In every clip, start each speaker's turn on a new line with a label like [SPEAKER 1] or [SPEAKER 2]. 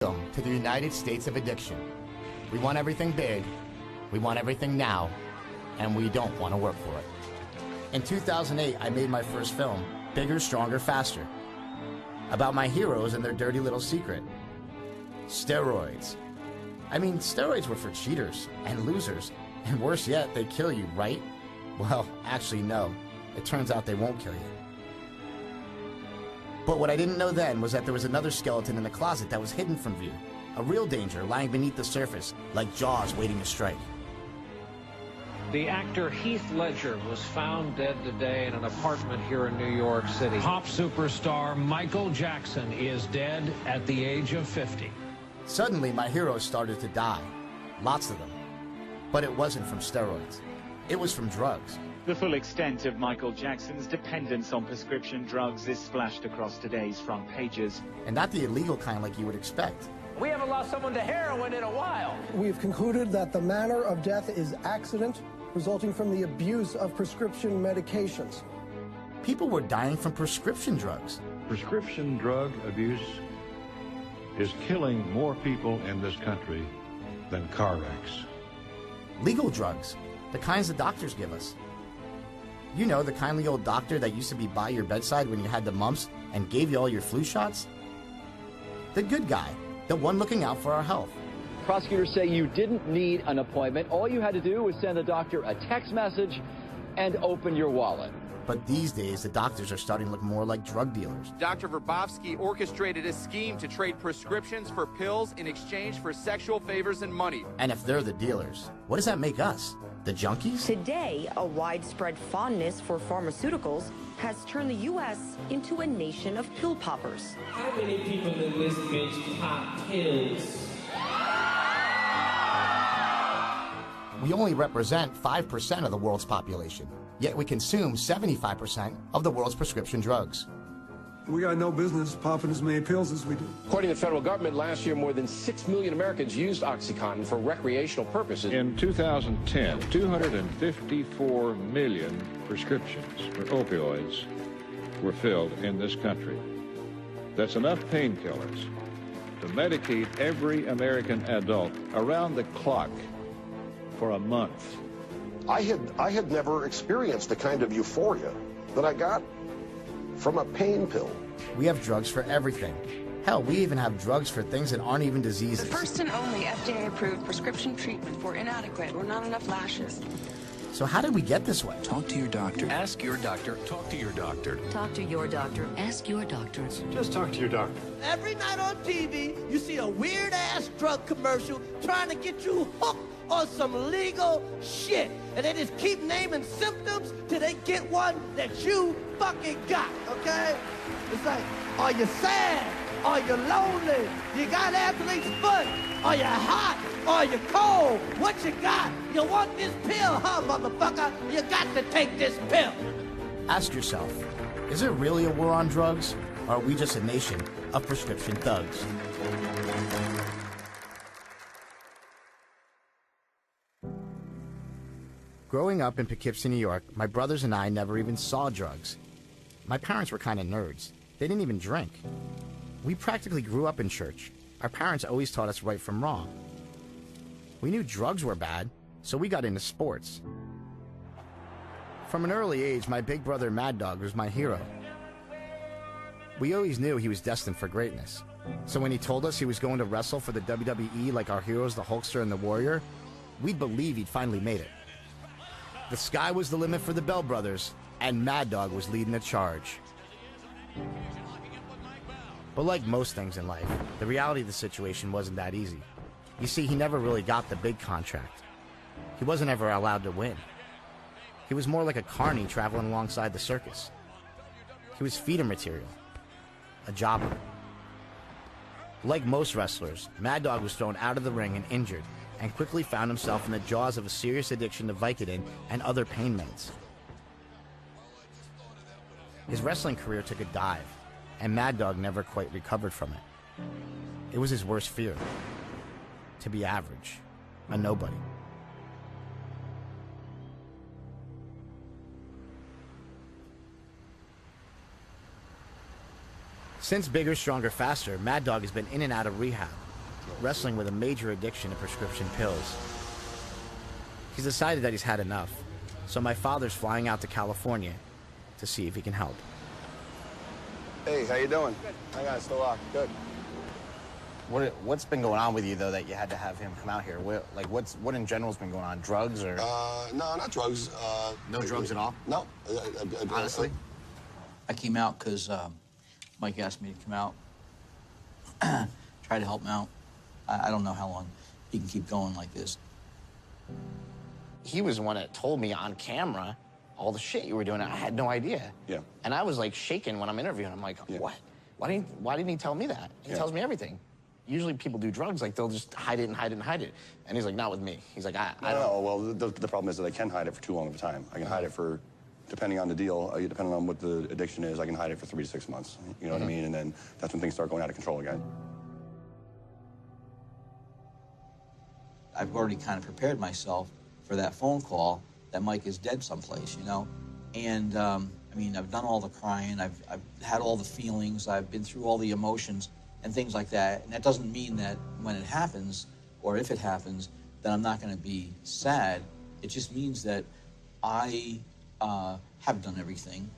[SPEAKER 1] To the United States of addiction. We want everything big, we want everything now, and we don't want to work for it. In 2008, I made my first film, Bigger, Stronger, Faster, about my heroes and their dirty little secret. Steroids. I mean, steroids were for cheaters and losers, and worse yet, they kill you, right? Well, actually, no. It turns out they won't kill you. But what I didn't know then was that there was another skeleton in the closet that was hidden from view. A real danger lying beneath the surface, like jaws waiting to strike.
[SPEAKER 2] The actor Heath Ledger was found dead today in an apartment here in New York City. Pop superstar Michael Jackson is dead at the age of 50.
[SPEAKER 1] Suddenly, my heroes started to die. Lots of them. But it wasn't from steroids. It was from drugs.
[SPEAKER 3] The full extent of Michael Jackson's dependence on prescription drugs is splashed across today's front pages.
[SPEAKER 1] And not the illegal kind like you would expect.
[SPEAKER 4] We haven't lost someone to heroin in a while.
[SPEAKER 5] We've concluded that the manner of death is accident resulting from the abuse of prescription medications.
[SPEAKER 1] People were dying from prescription drugs.
[SPEAKER 6] Prescription drug abuse is killing more people in this country than car wrecks.
[SPEAKER 1] Legal drugs, the kinds the doctors give us. You know, the kindly old doctor that used to be by your bedside when you had the mumps and gave you all your flu shots? The good guy, the one looking out for our health.
[SPEAKER 7] Prosecutors say you didn't need an appointment. All you had to do was send the doctor a text message and open your wallet.
[SPEAKER 1] But these days, the doctors are starting to look more like drug dealers.
[SPEAKER 8] Dr. Verbofsky orchestrated a scheme to trade prescriptions for pills in exchange for sexual favors and money.
[SPEAKER 1] And if they're the dealers, what does that make us? The junkies?
[SPEAKER 9] Today, a widespread fondness for pharmaceuticals has turned the U.S. into a nation of pill poppers.
[SPEAKER 10] How many people in this bitch pop pills?
[SPEAKER 1] We only represent 5% of the world's population, yet we consume 75% of the world's prescription drugs.
[SPEAKER 11] We got no business popping as many pills as we do.
[SPEAKER 12] According to the federal government, last year more than 6 million Americans used OxyContin for recreational purposes.
[SPEAKER 6] In 2010, 254 million prescriptions for opioids were filled in this country. That's enough painkillers to medicate every American adult around the clock for a month.
[SPEAKER 13] I had never experienced the kind of euphoria that I got from a pain pill.
[SPEAKER 1] We have drugs for everything. Hell, we even have drugs for things that aren't even diseases.
[SPEAKER 14] The first and only FDA-approved prescription treatment for inadequate or not enough lashes.
[SPEAKER 1] So how did we get this way?
[SPEAKER 15] Talk to your doctor. Ask your doctor. Talk to your doctor.
[SPEAKER 9] Talk to your doctor. Ask your doctor.
[SPEAKER 6] Just talk to your doctor.
[SPEAKER 16] Every night on TV, you see a weird-ass drug commercial trying to get you hooked on some legal shit. And they just keep naming symptoms till they get one that you fucking got, okay? It's like, are you sad? Are you lonely? You got athlete's foot? Are you hot? Are you cold? What you got? You want this pill, huh, motherfucker? You got to take this pill.
[SPEAKER 1] Ask yourself, is it really a war on drugs? Or are we just a nation of prescription thugs? Growing up in Poughkeepsie, New York, my brothers and I never even saw drugs. My parents were kind of nerds. They didn't even drink. We practically grew up in church. Our parents always taught us right from wrong. We knew drugs were bad, so we got into sports. From an early age, my big brother Mad Dog was my hero. We always knew he was destined for greatness. So when he told us he was going to wrestle for the WWE like our heroes, the Hulkster and the Warrior, we'd believe he'd finally made it. The sky was the limit for the Bell brothers, and Mad Dog was leading the charge. But like most things in life, the reality of the situation wasn't that easy. You see, he never really got the big contract. He wasn't ever allowed to win. He was more like a carny traveling alongside the circus. He was feeder material, a jobber. Like most wrestlers, Mad Dog was thrown out of the ring and injured, and quickly found himself in the jaws of a serious addiction to Vicodin and other pain meds. His wrestling career took a dive, and Mad Dog never quite recovered from it. It was his worst fear, to be average, a nobody. Since Bigger, Stronger, Faster, Mad Dog has been in and out of rehab. wrestling with a major addiction to prescription pills. He's decided that he's had enough, so my father's flying out to California to see if he can help.
[SPEAKER 17] Hey, how you doing? I got it still locked. Good.
[SPEAKER 18] What's been going on with you, though, that you had to have him come out here? What in general's been going on? Drugs or?
[SPEAKER 17] No, not drugs.
[SPEAKER 18] No drugs at all?
[SPEAKER 17] No.
[SPEAKER 18] Honestly?
[SPEAKER 19] I came out because Mike asked me to come out, try to help him out. I don't know how long he can keep going like this.
[SPEAKER 18] He was the one that told me on camera all the shit you were doing. I had no idea.
[SPEAKER 17] Yeah.
[SPEAKER 18] And I was like shaking when I'm interviewing. I'm like, what? Why didn't he tell me that? He tells me everything. Usually people do drugs, like they'll just hide it and hide it and hide it. And he's like, not with me. He's like, I don't.
[SPEAKER 17] No, well, the problem is that I can hide it for too long of a time. I can hide it for, depending on the deal, depending on what the addiction is, I can hide it for 3 to 6 months. You know what I mean? And then that's when things start going out of control again.
[SPEAKER 19] I've already kind of prepared myself for that phone call that Mike is dead someplace, you know? And, I mean, I've done all the crying, I've had all the feelings, I've been through all the emotions and things like that. And that doesn't mean that when it happens, or if it happens, that I'm not going to be sad. It just means that I have done everything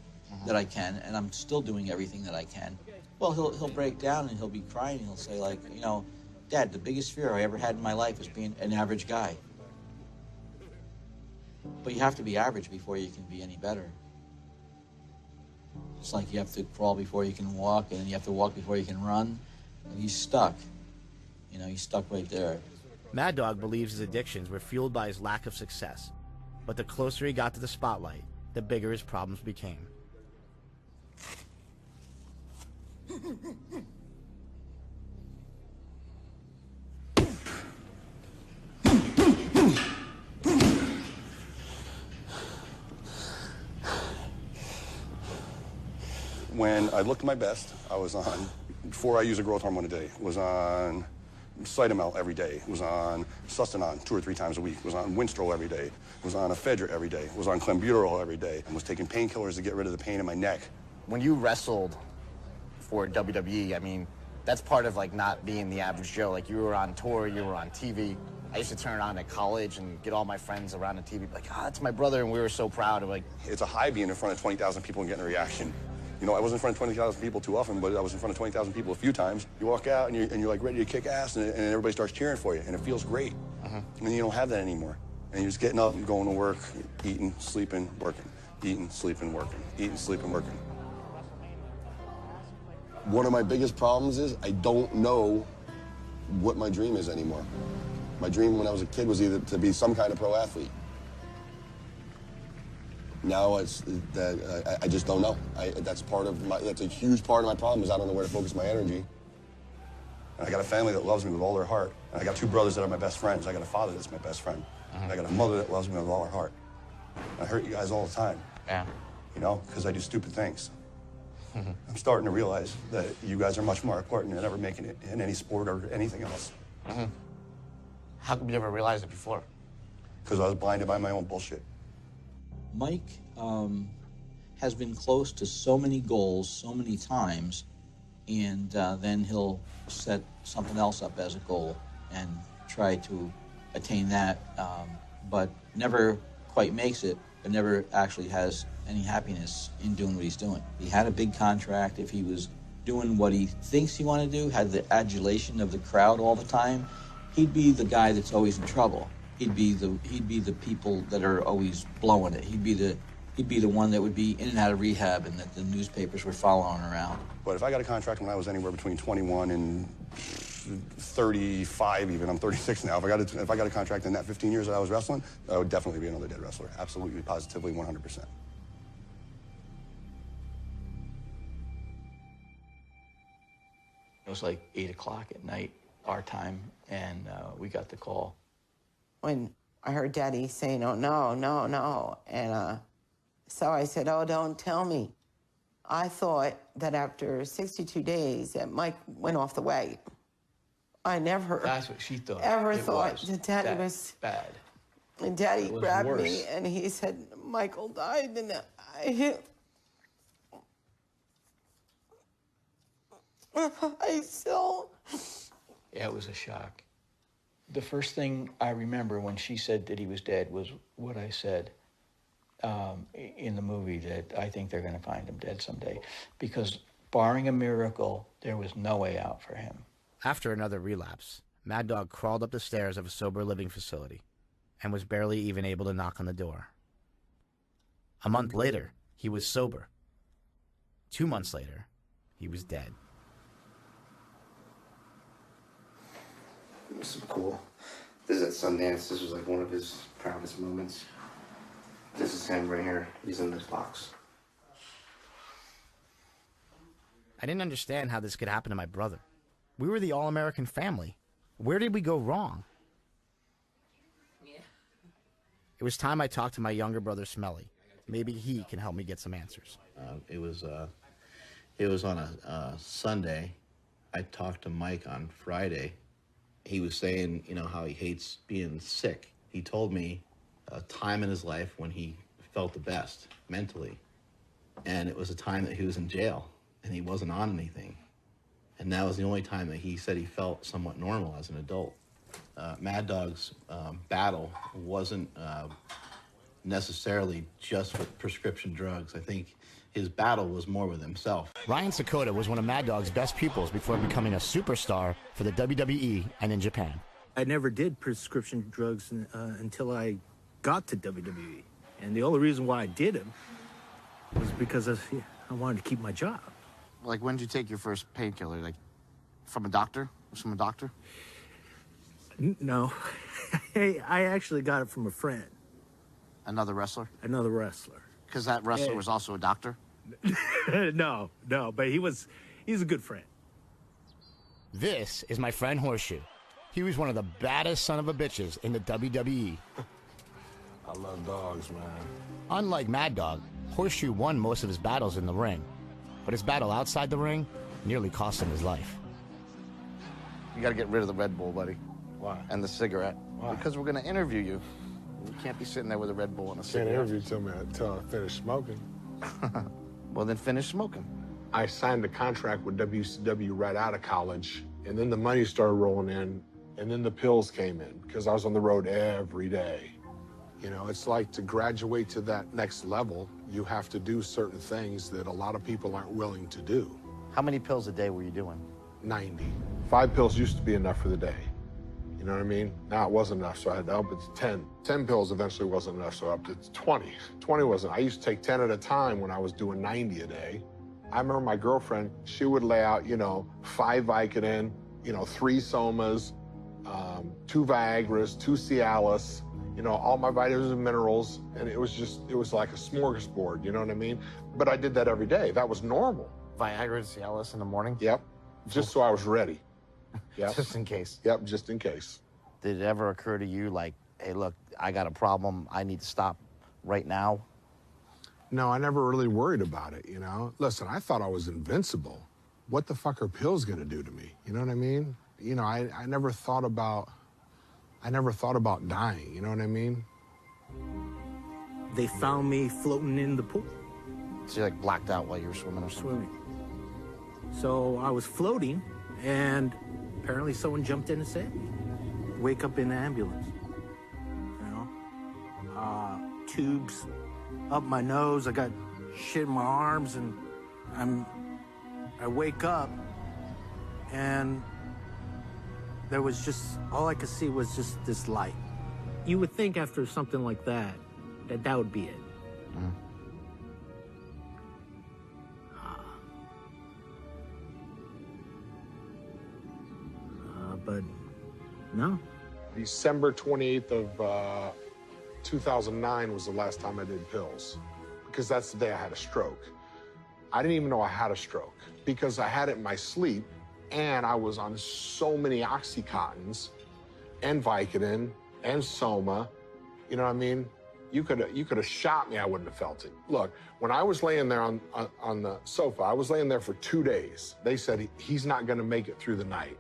[SPEAKER 19] that I can, and I'm still doing everything that I can. Well, he'll break down and he'll be crying and he'll say, like, you know, Dad, the biggest fear I ever had in my life is being an average guy. But you have to be average before you can be any better. It's like you have to crawl before you can walk, and then you have to walk before you can run. And he's stuck. You know, he's stuck right there.
[SPEAKER 1] Mad Dog believes his addictions were fueled by his lack of success. But the closer he got to the spotlight, the bigger his problems became.
[SPEAKER 17] When I looked my best, I was on, before I use a growth hormone a day, was on Cytomel every day, was on Sustanon 2 or 3 times a week, was on Winstrol every day, was on ephedra every day, was on clenbuterol every day, and was taking painkillers to get rid of the pain in my neck.
[SPEAKER 18] When you wrestled for WWE, I mean, that's part of, like, not being the average Joe. Like, you were on tour, you were on TV. I used to turn it on at college and get all my friends around the TV, like, that's my brother, and we were so proud of, like...
[SPEAKER 17] It's a high being in front of 20,000 people and getting a reaction. You know, I wasn't in front of 20,000 people too often, but I was in front of 20,000 people a few times. You walk out and you're like ready to kick ass, and everybody starts cheering for you, and it feels great. And you don't have that anymore. And you're just getting up and going to work, eating, sleeping, working, eating, sleeping, working, eating, sleeping, working. One of my biggest problems is I don't know what my dream is anymore. My dream when I was a kid was either to be some kind of pro athlete. Now it's that I just don't know. That's a huge part of my problem is I don't know where to focus my energy. And I got a family that loves me with all their heart. And I got 2 brothers that are my best friends. I got a father that's my best friend. And I got a mother that loves me with all her heart. I hurt you guys all the time.
[SPEAKER 18] Yeah.
[SPEAKER 17] You know, because I do stupid things. I'm starting to realize that you guys are much more important than ever making it in any sport or anything else.
[SPEAKER 18] How come you never realized it before?
[SPEAKER 17] Because I was blinded by my own bullshit.
[SPEAKER 19] Mike has been close to so many goals so many times, and then he'll set something else up as a goal and try to attain that, but never quite makes it, but never actually has any happiness in doing what he's doing. He had a big contract. If he was doing what he thinks he wanted to do, had the adulation of the crowd all the time, he'd be the guy that's always in trouble. He'd be the people that are always blowing it. He'd be the one that would be in and out of rehab and that the newspapers were following around.
[SPEAKER 17] But if I got a contract when I was anywhere between 21 and 35 even, I'm 36 now. If I got a contract in that 15 years that I was wrestling, I would definitely be another dead wrestler. Absolutely, positively, 100%.
[SPEAKER 19] It was like 8 o'clock at night, our time, and we got the call.
[SPEAKER 20] When I heard Daddy saying, oh, no, no, no, and so I said, oh, don't tell me. I thought that after 62 days that Mike went off the way. I never...
[SPEAKER 19] That's what she thought.
[SPEAKER 20] Ever thought that Daddy was...
[SPEAKER 19] bad.
[SPEAKER 20] And Daddy grabbed me and he said, Michael died, and I still
[SPEAKER 19] Yeah, it was a shock. The first thing I remember when she said that he was dead was what I said in the movie, that I think they're going to find him dead someday. Because barring a miracle, there was no way out for him.
[SPEAKER 1] After another relapse, Mad Dog crawled up the stairs of a sober living facility and was barely even able to knock on the door. A month later, he was sober. 2 months later, he was dead.
[SPEAKER 21] This is cool. This is at Sundance. This was like one of his proudest moments. This is him right here. He's in this box.
[SPEAKER 1] I didn't understand how this could happen to my brother. We were the all-American family. Where did we go wrong? Yeah. It was time I talked to my younger brother, Smelly. Maybe he can help me get some answers.
[SPEAKER 22] It was on a Sunday. I talked to Mike on Friday. He was saying, you know, how he hates being sick. He told me a time in his life when he felt the best mentally. And it was a time that he was in jail and he wasn't on anything. And that was the only time that he said he felt somewhat normal as an adult. Mad Dog's battle wasn't necessarily just with prescription drugs. I think his battle was more with himself.
[SPEAKER 1] Ryan Sakota was one of Mad Dog's best pupils before becoming a superstar for the WWE and in Japan.
[SPEAKER 23] I never did prescription drugs until I got to WWE. And the only reason why I did them was because I wanted to keep my job.
[SPEAKER 21] Like, when did you take your first painkiller? Like, from a doctor? From a doctor?
[SPEAKER 23] No. I actually got it from a friend.
[SPEAKER 21] Another wrestler?
[SPEAKER 23] Another wrestler.
[SPEAKER 21] Because that wrestler was also a doctor?
[SPEAKER 23] No, but he's a good friend.
[SPEAKER 1] This is my friend Horseshoe. He was one of the baddest son of a bitches in the WWE.
[SPEAKER 24] I love dogs, man.
[SPEAKER 1] Unlike Mad Dog, Horseshoe won most of his battles in the ring. But his battle outside the ring nearly cost him his life.
[SPEAKER 21] You gotta get rid of the Red Bull, buddy.
[SPEAKER 24] Why?
[SPEAKER 21] And the cigarette.
[SPEAKER 24] Why?
[SPEAKER 21] Because we're gonna interview you. You can't be sitting there with a Red Bull and a cigarette.
[SPEAKER 24] Can't interview until I finish smoking.
[SPEAKER 21] Well, then finish smoking.
[SPEAKER 24] I signed a contract with WCW right out of college, and then the money started rolling in, and then the pills came in, because I was on the road every day. You know, it's like to graduate to that next level, you have to do certain things that a lot of people aren't willing to do.
[SPEAKER 21] How many pills a day were you doing?
[SPEAKER 24] 90. 5 pills used to be enough for the day. You know what I mean? Now it wasn't enough, so I had to up it to 10. 10 pills eventually wasn't enough, so I upped it to 20. 20 wasn't. I used to take 10 at a time when I was doing 90 a day. I remember my girlfriend, she would lay out, 5 Vicodin, 3 Somas, 2 Viagras, 2 Cialis, all my vitamins and minerals, and it was like a smorgasbord, you know what I mean? But I did that every day. That was normal.
[SPEAKER 21] Viagra and Cialis in the morning?
[SPEAKER 24] Yep, just so I was ready. Yep.
[SPEAKER 21] Just in case?
[SPEAKER 24] Yep, just in case.
[SPEAKER 21] Did it ever occur to you, like, hey, look, I got a problem, I need to stop right now?
[SPEAKER 24] No, I never really worried about it, Listen, I thought I was invincible. What the fuck are pills gonna do to me? You know what I mean? I never thought about dying, you know what I mean?
[SPEAKER 23] They found me floating in the pool.
[SPEAKER 21] So you like blacked out while you were swimming or something?
[SPEAKER 23] So I was floating, and apparently someone jumped in and saved me. Wake up in the ambulance. Tubes up my nose. I got shit in my arms, and I wake up, and there was just, all I could see was just this light. You would think after something like that would be it.
[SPEAKER 21] Mm.
[SPEAKER 23] But no.
[SPEAKER 24] December 28th of 2009 was the last time I did pills, because that's the day I had a stroke. I didn't even know I had a stroke because I had it in my sleep, and I was on so many Oxycontins and Vicodin and Soma. You know what I mean? You could have shot me, I wouldn't have felt it. Look, when I was laying there on the sofa, I was laying there for 2 days. They said he's not gonna make it through the night.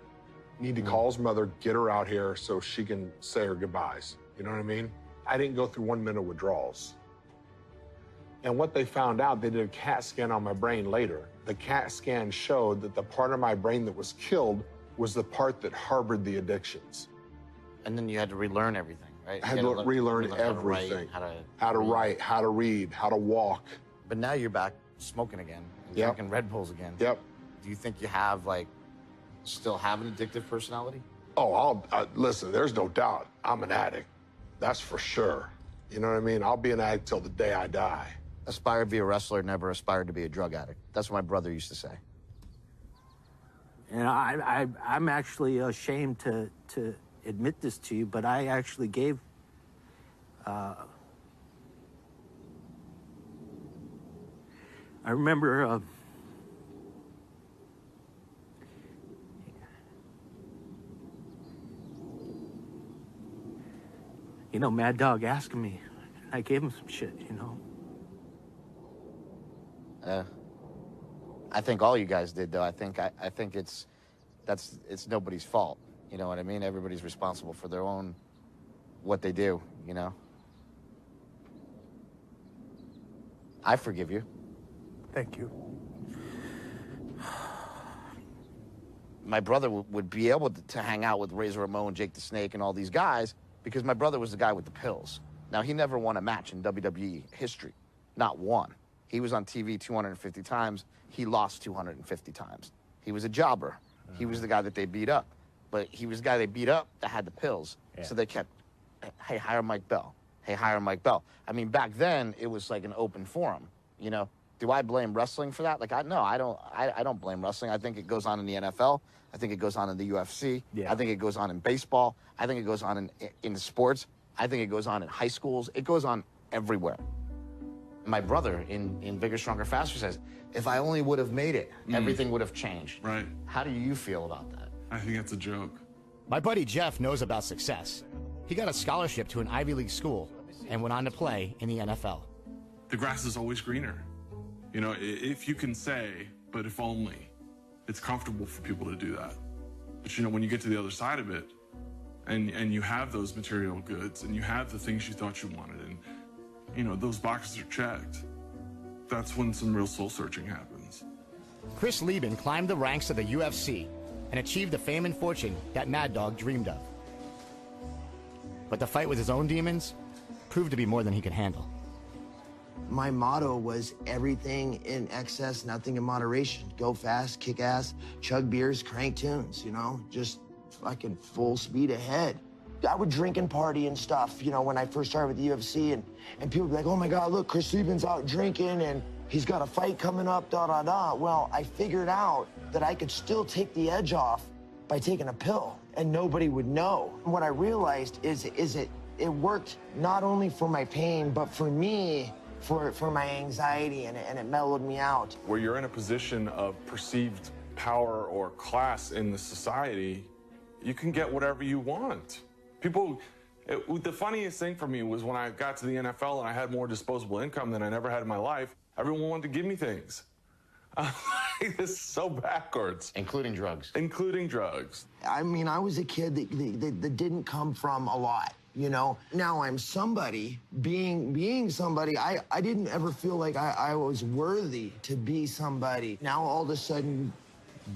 [SPEAKER 24] Need to call his mother, get her out here so she can say her goodbyes. You know what I mean? I didn't go through 1 minute withdrawals. And what they found out, they did a CAT scan on my brain later. The CAT scan showed that the part of my brain that was killed was the part that harbored the addictions.
[SPEAKER 1] And then you had to relearn everything, right?
[SPEAKER 24] I had to relearn everything. How to write, how to read, how to walk.
[SPEAKER 1] But now you're back smoking again, and
[SPEAKER 24] Yep.
[SPEAKER 1] drinking Red Bulls again.
[SPEAKER 24] Yep.
[SPEAKER 1] Do you think you have, like, still have an addictive personality?
[SPEAKER 24] Oh, listen, there's no doubt. I'm an addict. That's for sure. You know what I mean? I'll be an addict till the day I die.
[SPEAKER 1] Aspire to be a wrestler, never aspired to be a drug addict. That's what my brother used to say.
[SPEAKER 23] And I'm actually ashamed to admit this to you, but I actually gave I remember you know, Mad Dog asking me. I gave him some shit, you know.
[SPEAKER 1] I think all you guys did, though. I think it's nobody's fault. You know what I mean? Everybody's responsible for their own, what they do, you know? I forgive you.
[SPEAKER 23] Thank you.
[SPEAKER 1] My brother would be able to hang out with Razor Ramon, Jake the Snake, and all these guys because my brother was the guy with the pills. Now, he never won a match in WWE history. Not one. He was on TV 250 times. He lost 250 times. He was a jobber. He was the guy that they beat up. But he was the guy they beat up that had the pills. Yeah. So they kept, hey, hire Mike Bell. Hey, hire Mike Bell. I mean, back then, it was like an open forum, you know? Do I blame wrestling for that? Like, I don't blame wrestling. I think it goes on in the NFL. I think it goes on in the UFC. Yeah. I think it goes on in baseball. I think it goes on in sports. I think it goes on in high schools. It goes on everywhere. My brother in Bigger, Stronger, Faster says, if I only would have made it, everything would have changed.
[SPEAKER 2] Right.
[SPEAKER 1] How do you feel about that?
[SPEAKER 2] I think that's a joke.
[SPEAKER 1] My buddy Jeff knows about success. He got a scholarship to an Ivy League school and went on to play in the NFL.
[SPEAKER 2] The grass is always greener. You know, if you can say, but if only, it's comfortable for people to do that. But you know, when you get to the other side of it, and you have those material goods, and you have the things you thought you wanted, and you know, those boxes are checked, that's when some real soul searching happens.
[SPEAKER 1] Chris Lieben climbed the ranks of the UFC and achieved the fame and fortune that Mad Dog dreamed of. But the fight with his own demons proved to be more than he could handle.
[SPEAKER 3] My motto was everything in excess, nothing in moderation. Go fast, kick ass, chug beers, crank tunes, you know, just fucking full speed ahead. I would drink and party and stuff, you know, when I first started with the UFC, and people would be like, oh my God, look, Chris Lieben's out drinking and he's got a fight coming up, da-da-da. Well, I figured out that I could still take the edge off by taking a pill and nobody would know. What I realized is it worked not only for my pain, but for me, for my anxiety, and it mellowed me out.
[SPEAKER 2] Where you're in a position of perceived power or class in the society, you can get whatever you want. The funniest thing for me was when I got to the NFL and I had more disposable income than I never had in my life, everyone wanted to give me things. This is so backwards.
[SPEAKER 1] Including drugs.
[SPEAKER 2] Including drugs.
[SPEAKER 3] I mean, I was a kid that didn't come from a lot, you know? Now I'm somebody. Being somebody, I didn't ever feel like I was worthy to be somebody. Now all of a sudden,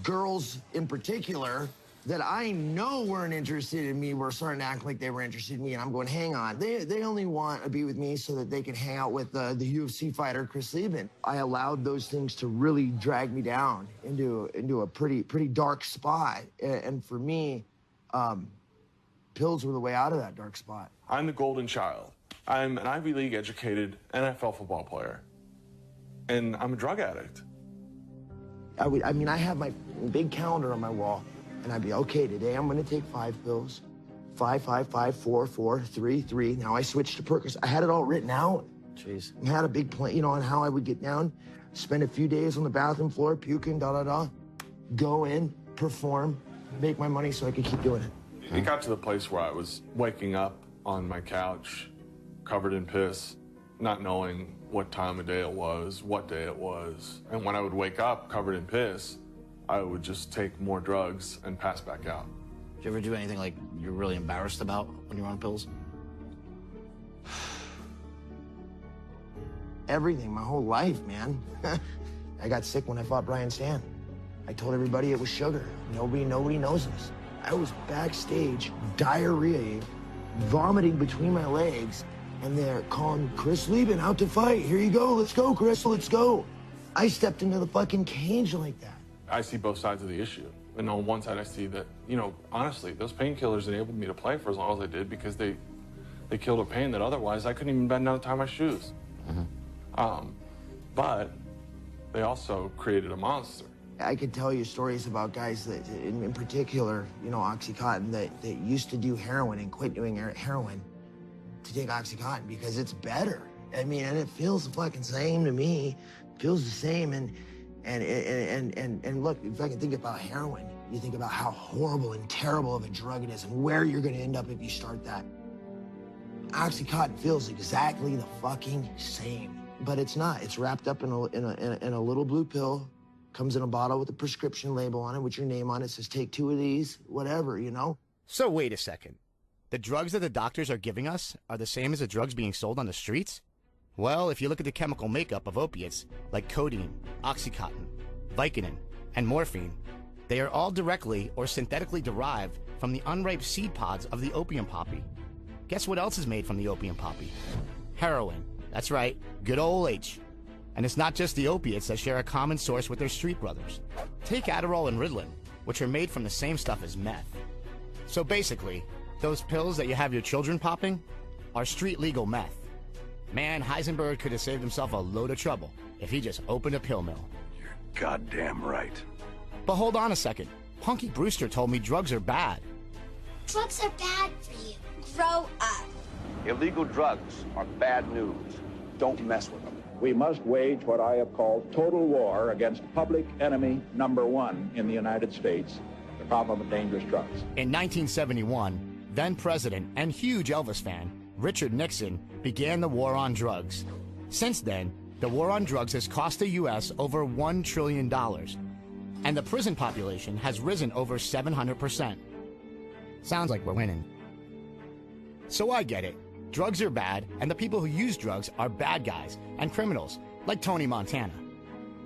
[SPEAKER 3] girls in particular that I know weren't interested in me were starting to act like they were interested in me, and I'm going, hang on. They only want to be with me so that they can hang out with the UFC fighter, Chris Lieben. I allowed those things to really drag me down into a pretty dark spot. And for me, pills were the way out of that dark spot.
[SPEAKER 2] I'm the golden child. I'm an Ivy League educated NFL football player, and I'm a drug addict.
[SPEAKER 3] I mean, I have my big calendar on my wall. And I'd be, okay, today I'm gonna take 5 pills. 5, 5, 5, 4, 4, 3, 3. Now I switched to Percocet. I had it all written out.
[SPEAKER 1] Jeez.
[SPEAKER 3] I had a big plan, you know, on how I would get down, spend a few days on the bathroom floor, puking, da-da-da, go in, perform, make my money so I could keep doing it.
[SPEAKER 2] It got to the place where I was waking up on my couch, covered in piss, not knowing what time of day it was, what day it was. And when I would wake up covered in piss, I would just take more drugs and pass back out.
[SPEAKER 1] Did you ever do anything like you're really embarrassed about when you're on pills?
[SPEAKER 3] Everything, my whole life, man. I got sick when I fought Brian Stan. I told everybody it was sugar. Nobody knows this. I was backstage, diarrhea, vomiting between my legs, and they're calling Chris Lieben out to fight. Here you go, let's go, Chris, let's go. I stepped into the fucking cage like that.
[SPEAKER 2] I see both sides of the issue. And on one side, I see that, honestly, those painkillers enabled me to play for as long as I did because they killed a pain that otherwise I couldn't even bend down to tie my shoes. But they also created a monster.
[SPEAKER 3] I could tell you stories about guys that, in particular, OxyContin, that used to do heroin and quit doing heroin to take OxyContin because it's better. I mean, and it feels the fucking same to me. It feels the same. And look, if I can think about heroin, you think about how horrible and terrible of a drug it is and where you're going to end up if you start that. OxyContin feels exactly the fucking same, but it's not. It's wrapped up in a little blue pill. Comes in a bottle with a prescription label on it with your name on it. Says, take 2 of these, whatever,
[SPEAKER 1] So wait a second. The drugs that the doctors are giving us are the same as the drugs being sold on the streets? Well, if you look at the chemical makeup of opiates, like codeine, OxyContin, Vicodin, and morphine, they are all directly or synthetically derived from the unripe seed pods of the opium poppy. Guess what else is made from the opium poppy? Heroin. That's right, good old H. And it's not just the opiates that share a common source with their street brothers. Take Adderall and Ritalin, which are made from the same stuff as meth. So basically, those pills that you have your children popping are street legal meth. Man, Heisenberg could have saved himself a load of trouble if he just opened a pill mill.
[SPEAKER 15] You're goddamn right.
[SPEAKER 1] But hold on a second. Punky Brewster told me drugs are bad.
[SPEAKER 4] Drugs are bad for you. Grow up.
[SPEAKER 5] Illegal drugs are bad news. Don't mess with them.
[SPEAKER 7] We must wage what I have called total war against public enemy number one in the United States, the problem of dangerous drugs.
[SPEAKER 1] In 1971, then President and huge Elvis fan, Richard Nixon, began the war on drugs. Since then, the war on drugs has cost the U.S. over $1 trillion, and the prison population has risen over 700%. Sounds like we're winning. So I get it. Drugs are bad, and the people who use drugs are bad guys and criminals, like Tony Montana.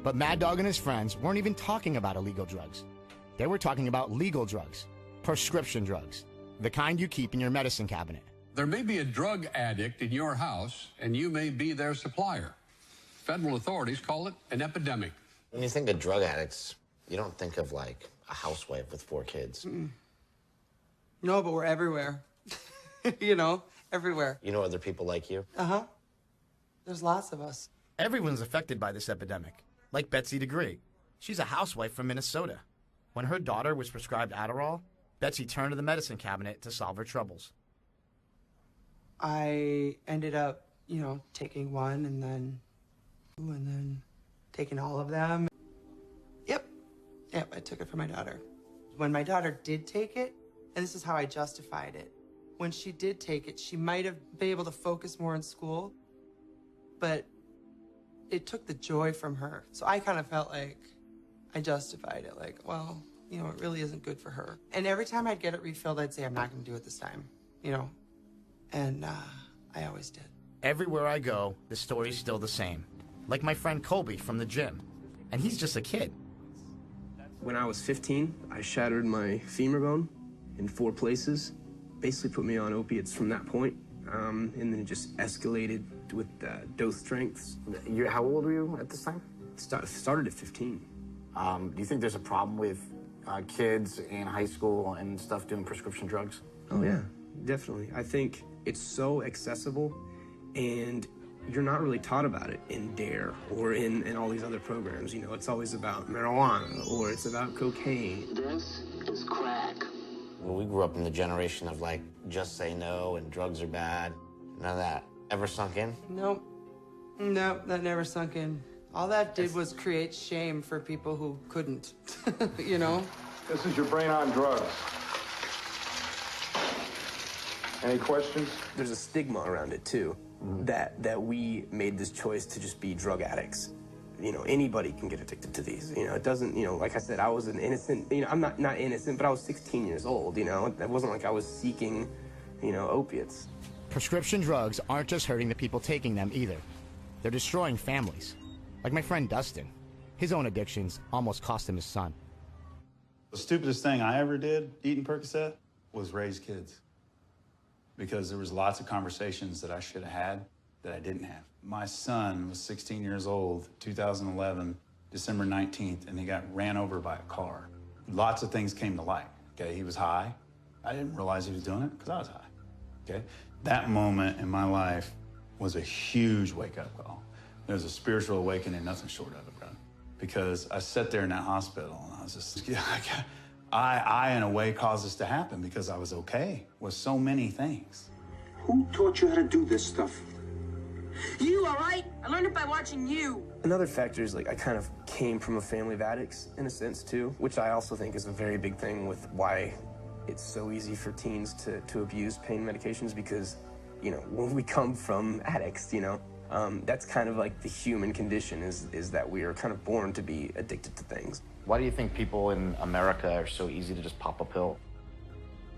[SPEAKER 1] But Mad Dog and his friends weren't even talking about illegal drugs. They were talking about legal drugs, prescription drugs, the kind you keep in your medicine cabinet.
[SPEAKER 8] There may be a drug addict in your house, and you may be their supplier. Federal authorities call it an epidemic.
[SPEAKER 18] When you think of drug addicts, you don't think of, like, a housewife with 4 kids.
[SPEAKER 25] No, but we're everywhere. Everywhere.
[SPEAKER 18] You know other people like you?
[SPEAKER 25] Uh-huh. There's lots of us.
[SPEAKER 1] Everyone's affected by this epidemic, like Betsy DeGree. She's a housewife from Minnesota. When her daughter was prescribed Adderall, Betsy turned to the medicine cabinet to solve her troubles.
[SPEAKER 25] I ended up, taking one and then taking all of them. Yep, I took it for my daughter. When my daughter did take it, and this is how I justified it, when she did take it, she might have been able to focus more in school, but it took the joy from her. So I kind of felt like I justified it, like, well, it really isn't good for her. And every time I'd get it refilled, I'd say, I'm not going to do it this time, and I always did.
[SPEAKER 1] Everywhere I go, the story's still the same. Like my friend Colby from the gym, and he's just a kid.
[SPEAKER 26] When I was 15, I shattered my femur bone in 4 places. Basically put me on opiates from that point, and then it just escalated with dose strengths.
[SPEAKER 1] How old were you at this time?
[SPEAKER 26] Started at 15.
[SPEAKER 1] Do you think there's a problem with kids in high school and stuff doing prescription drugs?
[SPEAKER 26] Oh yeah, definitely. I think it's so accessible, and you're not really taught about it in DARE or in all these other programs. It's always about marijuana or it's about cocaine.
[SPEAKER 4] This is crack.
[SPEAKER 18] Well, we grew up in the generation of, like, just say no and drugs are bad. None of that ever sunk in?
[SPEAKER 25] Nope, that never sunk in. All that did was create shame for people who couldn't,
[SPEAKER 7] This is your brain on drugs. Any questions?
[SPEAKER 26] There's a stigma around it too, that we made this choice to just be drug addicts. Anybody can get addicted to these. It doesn't, like I said, I was an innocent, I'm not innocent, but I was 16 years old, It wasn't like I was seeking, opiates.
[SPEAKER 1] Prescription drugs aren't just hurting the people taking them either. They're destroying families. Like my friend Dustin. His own addictions almost cost him his son.
[SPEAKER 9] The stupidest thing I ever did, eating Percocet, was raise kids. Because there was lots of conversations that I should have had that I didn't have. My son was 16 years old, 2011, December 19th, and he got ran over by a car. Lots of things came to light, okay? He was high. I didn't realize he was doing it because I was high, okay? That moment in my life was a huge wake-up call. It was a spiritual awakening, nothing short of it, bro. Because I sat there in that hospital and I was just, I in a way caused this to happen because I was okay with so many things.
[SPEAKER 10] Who taught you how to do this stuff?
[SPEAKER 11] You, all right? I learned it by watching you.
[SPEAKER 26] Another factor is, like, I kind of came from a family of addicts, in a sense, too, which I also think is a very big thing with why it's so easy for teens to abuse pain medications, because, you know, when we come from addicts, you know, that's kind of like the human condition is that we are kind of born to be addicted to things.
[SPEAKER 1] Why do you think people in America are so easy to just pop a pill?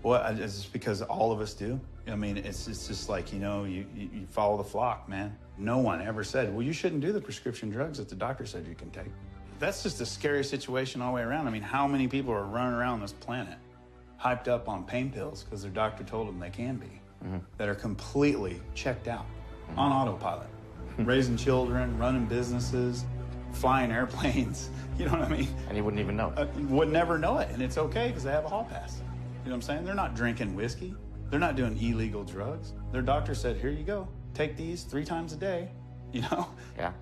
[SPEAKER 9] Well, it's just because all of us do. I mean, it's just like, you know, you follow the flock, man. No one ever said, well, you shouldn't do the prescription drugs that the doctor said you can take. That's just a scary situation all the way around. I mean, how many people are running around this planet hyped up on pain pills because their doctor told them they can be, that are completely checked out on autopilot, raising children, running businesses, flying airplanes, you know what I mean?
[SPEAKER 1] And you wouldn't even know it.
[SPEAKER 9] You would never know it, and it's okay because they have a hall pass. You know what I'm saying? They're not drinking whiskey. They're not doing illegal drugs. Their doctor said, here you go. Take these 3 times a day, you know?
[SPEAKER 1] Yeah.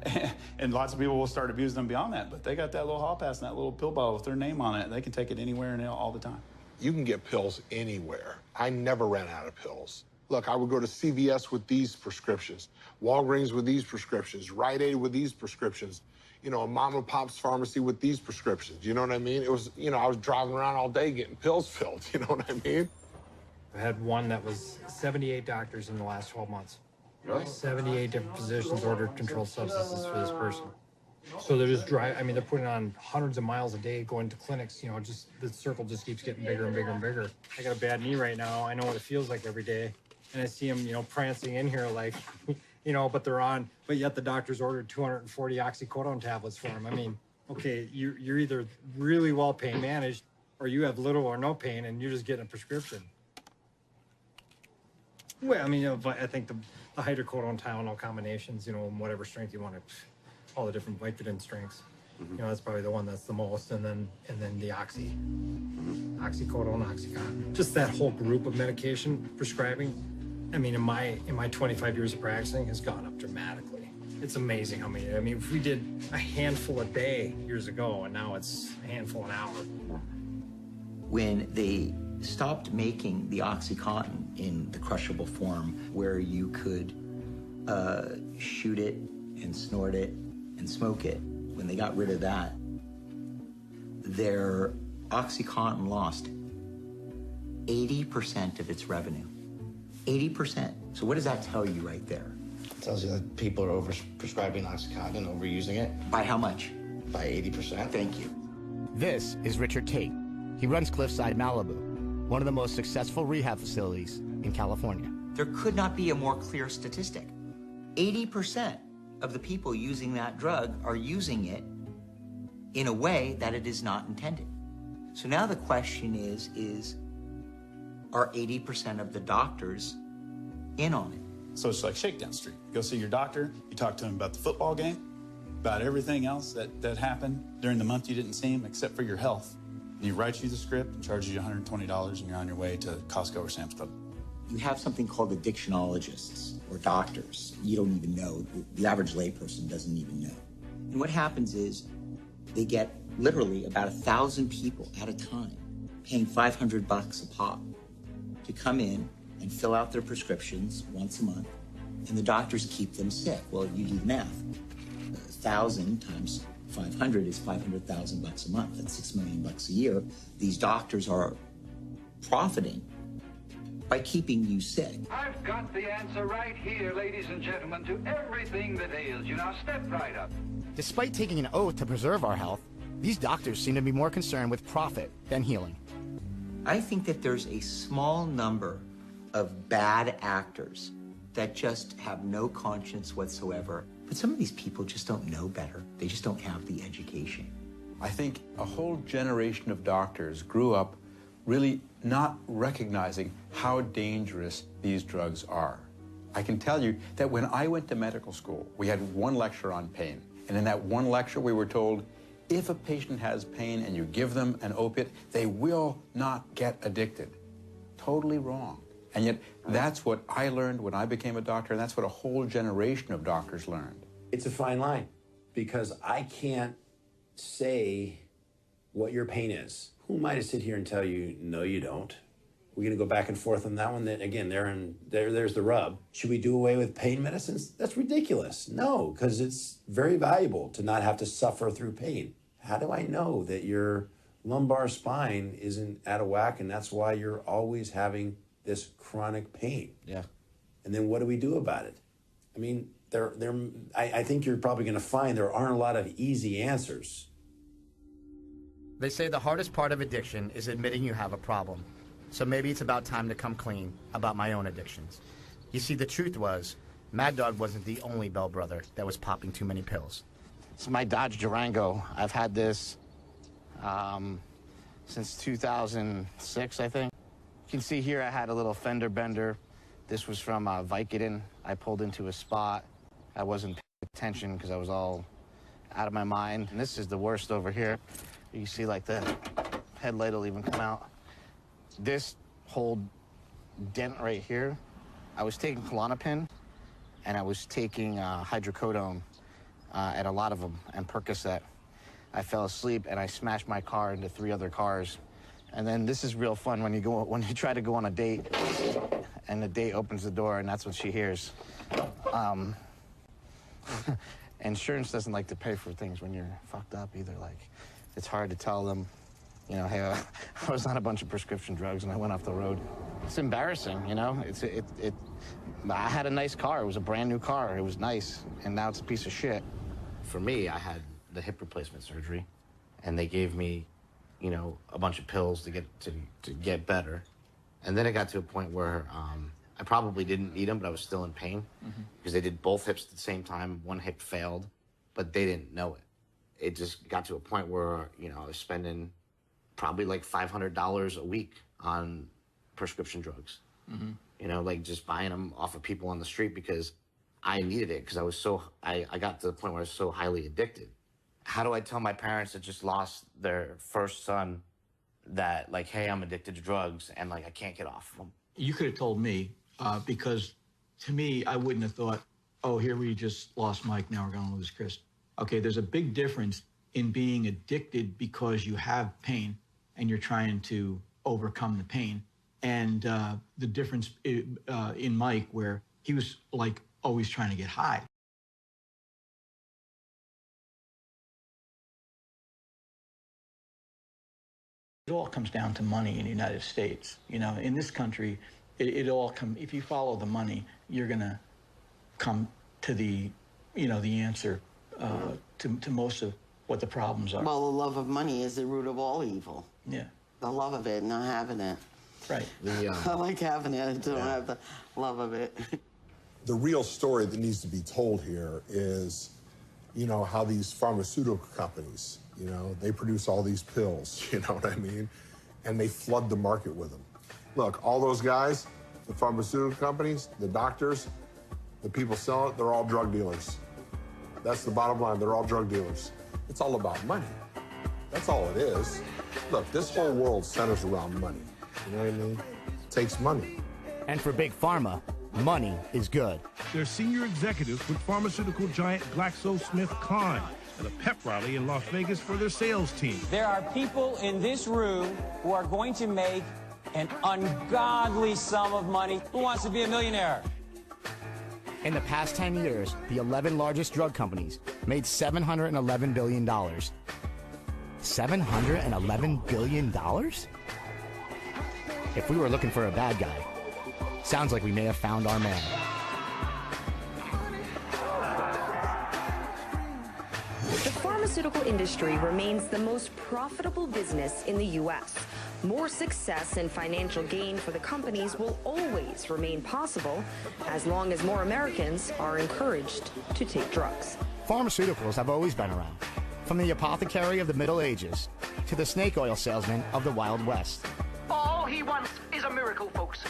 [SPEAKER 9] And lots of people will start abusing them beyond that, but they got that little hall pass and that little pill bottle with their name on it. They can take it anywhere and all the time.
[SPEAKER 24] You can get pills anywhere. I never ran out of pills. Look, I would go to CVS with these prescriptions, Walgreens with these prescriptions, Rite Aid with these prescriptions, you know, a mom and pop's pharmacy with these prescriptions. You know what I mean? It was, you know, I was driving around all day getting pills filled. You know what I mean?
[SPEAKER 12] I had one that was 78 doctors in the last 12 months.
[SPEAKER 24] Really?
[SPEAKER 12] 78 different physicians ordered controlled substances for this person. So they're just I mean, they're putting on hundreds of miles a day, going to clinics, you know, just the circle just keeps getting bigger and bigger and bigger. I got a bad knee right now. I know what it feels like every day. And I see them, you know, prancing in here like, you know, but yet the doctor's ordered 240 oxycodone tablets for them. I mean, okay, you're either really well pain managed or you have little or no pain and you're just getting a prescription. Well, I mean, you know, I think the hydrocodone Tylenol combinations, you know, whatever strength you want to, all the different Vicodin strengths. You know, that's probably the one that's the most, and then the oxycodone, Oxycontin. Just that whole group of medication prescribing, I mean, in my 25 years of practicing, has gone up dramatically. It's amazing how many. I mean, if we did a handful a day years ago, and now it's a handful an hour.
[SPEAKER 13] When they stopped making the OxyContin in the crushable form, where you could shoot it and snort it and smoke it, when they got rid of that, their OxyContin lost 80% of its revenue. 80%. So what does that tell you right there?
[SPEAKER 1] It tells you that people are overprescribing OxyContin and overusing it.
[SPEAKER 13] By how much?
[SPEAKER 1] By 80%.
[SPEAKER 13] Thank you.
[SPEAKER 1] This is Richard Tate. He runs Cliffside Malibu, one of the most successful rehab facilities in California.
[SPEAKER 13] There could not be a more clear statistic. 80% of the people using that drug are using it in a way that it is not intended. So now the question is are 80% of the doctors in on it?
[SPEAKER 9] So it's like Shakedown Street. You go see your doctor, you talk to him about the football game, about everything else that happened during the month you didn't see him except for your health. And he writes you the script and charges you $120 and you're on your way to Costco or Sam's Club.
[SPEAKER 13] You have something called addictionologists or doctors. You don't even know. The average layperson doesn't even know. And what happens is they get literally about 1,000 people at a time paying $500 a pop to come in and fill out their prescriptions once a month, and the doctors keep them sick. Well, you do the math. 1,000 times 500 is $500,000 a month. That's $6 million a year. These doctors are profiting by keeping you sick.
[SPEAKER 14] I've got the answer right here, ladies and gentlemen, to everything that ails you. Now step right up.
[SPEAKER 1] Despite taking an oath to preserve our health, these doctors seem to be more concerned with profit than healing.
[SPEAKER 13] I think that there's a small number of bad actors that just have no conscience whatsoever. But some of these people just don't know better. They just don't have the education.
[SPEAKER 9] I think a whole generation of doctors grew up really not recognizing how dangerous these drugs are. I can tell you that when I went to medical school, we had one lecture on pain. And in that one lecture, we were told, if a patient has pain and you give them an opiate, they will not get addicted. Totally wrong. And yet, that's what I learned when I became a doctor, and that's what a whole generation of doctors learned.
[SPEAKER 6] It's a fine line, because I can't say what your pain is. Who am I to sit here and tell you, no, you don't? We're going to go back and forth on that one. Then again, there's the rub. Should we do away with pain medicines? That's ridiculous. No, because it's very valuable to not have to suffer through pain. How do I know that your lumbar spine isn't out of whack and that's why you're always having this chronic pain?
[SPEAKER 1] Yeah.
[SPEAKER 6] And then what do we do about it? I mean, I think you're probably going to find there aren't a lot of easy answers.
[SPEAKER 1] They say the hardest part of addiction is admitting you have a problem. So maybe it's about time to come clean about my own addictions. You see, the truth was, Mad Dog wasn't the only Bell brother that was popping too many pills. It's my Dodge Durango. I've had this since 2006, I think. You can see here I had a little fender bender. This was from Vicodin. I pulled into a spot. I wasn't paying attention because I was all out of my mind. And this is the worst over here. You see, like, the headlight will even come out. This whole dent right here, I was taking Klonopin, and I was taking hydrocodone at a lot of them, and Percocet. I fell asleep, and I smashed my car into 3 other cars. And then this is real fun when you try to go on a date, and the date opens the door, and that's what she hears. Insurance doesn't like to pay for things when you're fucked up either. Like, it's hard to tell them, you know, hey, I was on a bunch of prescription drugs and I went off the road. It's embarrassing, you know. I had a nice car. It was a brand new car. It was nice, and now it's a piece of shit. For me, I had the hip replacement surgery, and they gave me, you know, a bunch of pills to get better. And then it got to a point where I probably didn't need them, but I was still in pain because they did both hips at the same time. One hip failed, but they didn't know it. It just got to a point where, you know, I was spending probably like $500 a week on prescription drugs. You know, like just buying them off of people on the street because I needed it, because I got to the point where I was so highly addicted. How do I tell my parents that just lost their first son that, like, hey, I'm addicted to drugs and, like, I can't get off of them?
[SPEAKER 16] You could have told me, because to me, I wouldn't have thought, oh, here we just lost Mike, now we're going to lose Chris. Okay, there's a big difference in being addicted because you have pain and you're trying to overcome the pain. And the difference in Mike, where he was, like, always trying to get high. It all comes down to money in the United States. You know, in this country, it all comes, if you follow the money, you're going to come to the, you know, the answer to most of what the problems are.
[SPEAKER 17] Well, the love of money is the root of all evil.
[SPEAKER 16] Yeah.
[SPEAKER 17] The love of it, not having it.
[SPEAKER 16] Right.
[SPEAKER 17] I like having it, I don't have the love of it.
[SPEAKER 24] The real story that needs to be told here is, you know, how these pharmaceutical companies, you know, they produce all these pills, you know what I mean? And they flood the market with them. Look, all those guys, the pharmaceutical companies, the doctors, the people selling it, they're all drug dealers. That's the bottom line, they're all drug dealers. It's all about money. That's all it is. Look, this whole world centers around money. You know what I mean? It takes money.
[SPEAKER 1] And for Big Pharma, money is good.
[SPEAKER 19] They're senior executives with pharmaceutical giant GlaxoSmithKline at a pep rally in Las Vegas for their sales team.
[SPEAKER 20] There are people in this room who are going to make an ungodly sum of money. Who wants to be a millionaire?
[SPEAKER 1] In the past 10 years, the 11 largest drug companies made $711 billion. $711 billion? If we were looking for a bad guy, sounds like we may have found our man.
[SPEAKER 22] The pharmaceutical industry remains the most profitable business in the U.S. More success and financial gain for the companies will always remain possible as long as more Americans are encouraged to take drugs.
[SPEAKER 1] Pharmaceuticals have always been around. From the apothecary of the Middle Ages to the snake oil salesman of the Wild West.
[SPEAKER 2] All he wants is a miracle, folks.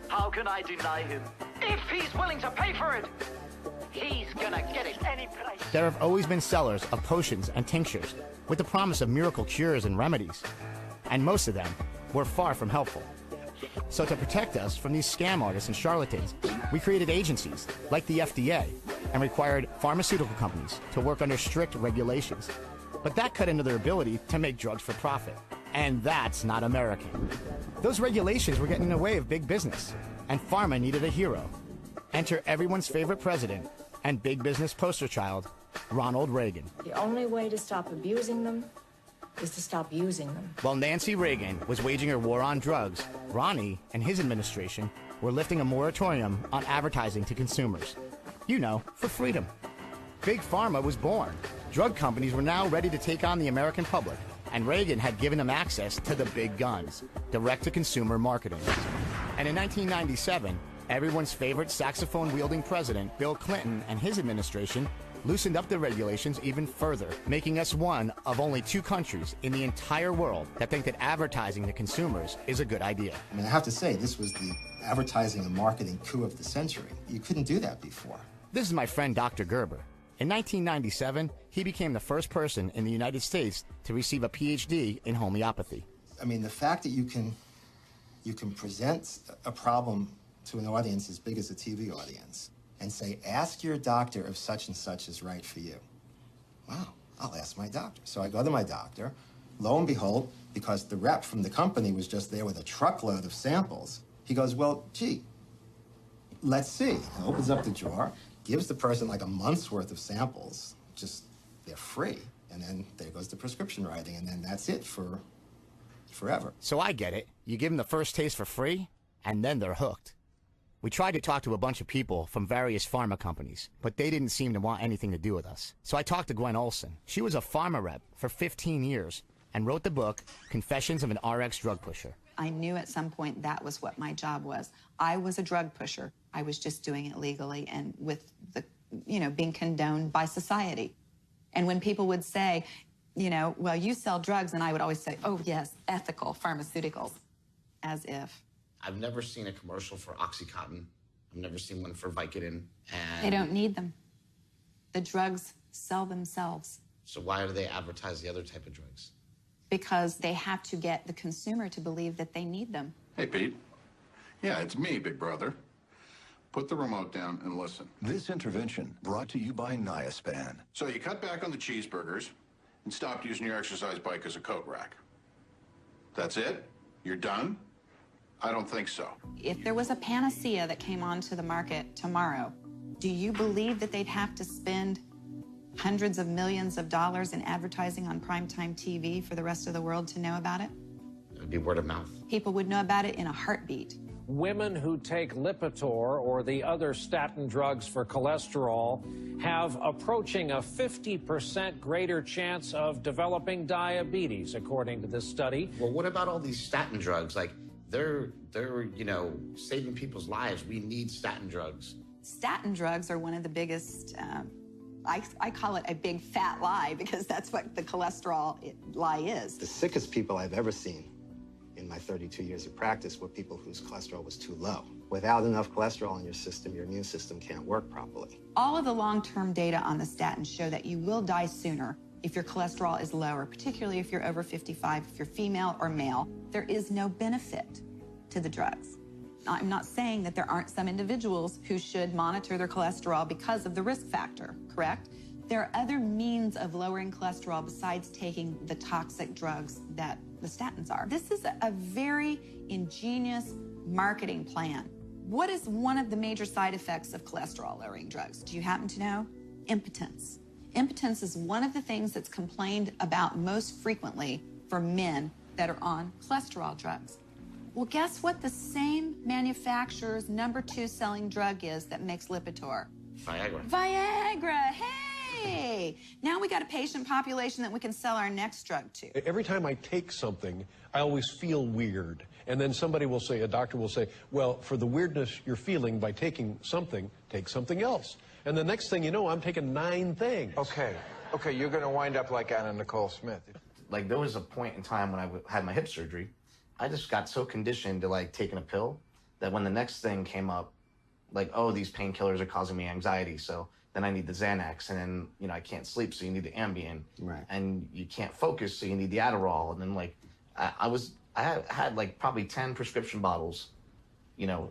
[SPEAKER 2] How can I deny him? If he's willing to pay for it, he's gonna get it any price.
[SPEAKER 1] There have always been sellers of potions and tinctures with the promise of miracle cures and remedies, and most of them were far from helpful. So to protect us from these scam artists and charlatans, we created agencies like the FDA and required pharmaceutical companies to work under strict regulations. But that cut into their ability to make drugs for profit. And that's not American. Those regulations were getting in the way of big business, and pharma needed a hero. Enter everyone's favorite president and big business poster child, Ronald Reagan.
[SPEAKER 3] The only way to stop abusing them is to stop using them.
[SPEAKER 1] While Nancy Reagan was waging her war on drugs, Ronnie and his administration were lifting a moratorium on advertising to consumers. You know, for freedom. Big Pharma was born. Drug companies were now ready to take on the American public, and Reagan had given them access to the big guns, direct-to-consumer marketing. And in 1997, everyone's favorite saxophone-wielding president, Bill Clinton, and his administration loosened up the regulations even further, making us one of only 2 countries in the entire world that think that advertising to consumers is a good idea.
[SPEAKER 5] I mean, I have to say, this was the advertising and marketing coup of the century. You couldn't do that before.
[SPEAKER 1] This is my friend Dr. Gerber. In 1997, he became the first person in the United States to receive a PhD in homeopathy.
[SPEAKER 5] I mean, the fact that you can present a problem to an audience as big as a TV audience and say, ask your doctor if such and such is right for you. Wow, I'll ask my doctor. So I go to my doctor. Lo and behold, because the rep from the company was just there with a truckload of samples, he goes, well, gee, let's see. He opens up the drawer, gives the person like a month's worth of samples, just, they're free. And then there goes the prescription writing, and then that's it for forever.
[SPEAKER 1] So I get it. You give them the first taste for free, and then they're hooked. We tried to talk to a bunch of people from various pharma companies, but they didn't seem to want anything to do with us. So I talked to Gwen Olson. She was a pharma rep for 15 years and wrote the book, Confessions of an RX Drug Pusher.
[SPEAKER 15] I knew at some point that was what my job was. I was a drug pusher. I was just doing it legally and with the, being condoned by society. And when people would say, well, you sell drugs, and I would always say, oh, yes, ethical pharmaceuticals, as if.
[SPEAKER 21] I've never seen a commercial for OxyContin. I've never seen one for Vicodin. And
[SPEAKER 15] they don't need them. The drugs sell themselves.
[SPEAKER 21] So why do they advertise the other type of drugs?
[SPEAKER 15] Because they have to get the consumer to believe that they need them.
[SPEAKER 23] Hey, Pete. Yeah, it's me, big brother. Put the remote down and listen.
[SPEAKER 27] This intervention brought to you by Niaspan.
[SPEAKER 23] So you cut back on the cheeseburgers and stopped using your exercise bike as a coat rack. That's it? You're done? I don't think so.
[SPEAKER 15] If there was a panacea that came onto the market tomorrow, do you believe that they'd have to spend hundreds of millions of dollars in advertising on primetime TV for the rest of the world to know about it?
[SPEAKER 21] It would be word of mouth.
[SPEAKER 15] People would know about it in a heartbeat.
[SPEAKER 28] Women who take Lipitor or the other statin drugs for cholesterol have approaching a 50% greater chance of developing diabetes, according to this study.
[SPEAKER 21] Well, what about all these statin drugs? Like, they're saving people's lives. We need statin drugs.
[SPEAKER 15] Statin drugs are one of the biggest, I call it a big fat lie, because that's what the cholesterol lie is.
[SPEAKER 5] The sickest people I've ever seen in my 32 years of practice were people whose cholesterol was too low. Without enough cholesterol in your system, your immune system can't work properly.
[SPEAKER 15] All of the long-term data on the statins show that you will die sooner if your cholesterol is lower, particularly if you're over 55, if you're female or male. There is no benefit to the drugs. I'm not saying that there aren't some individuals who should monitor their cholesterol because of the risk factor, correct? There are other means of lowering cholesterol besides taking the toxic drugs that the statins are. This is a very ingenious marketing plan. What is one of the major side effects of cholesterol-lowering drugs? Do you happen to know? Impotence. Impotence is one of the things that's complained about most frequently for men that are on cholesterol drugs. Well, guess what the same manufacturer's #2 selling drug is that makes Lipitor?
[SPEAKER 21] Viagra.
[SPEAKER 15] Viagra, hey! Now we got a patient population that we can sell our next drug to.
[SPEAKER 29] Every time I take something, I always feel weird. And then somebody will say, a doctor will say, well, for the weirdness you're feeling by taking something, take something else. And the next thing you know, I'm taking 9 things. Okay,
[SPEAKER 4] Okay, you're going to wind up like Anna Nicole Smith.
[SPEAKER 1] Like, there was a point in time when I had my hip surgery, I just got so conditioned to, like, taking a pill that when the next thing came up, like, oh, these painkillers are causing me anxiety, so then I need the Xanax, and then, you know, I can't sleep, so you need the Ambien.
[SPEAKER 21] Right.
[SPEAKER 1] And you can't focus, so you need the Adderall. And then, like, I had like, probably 10 prescription bottles, you know,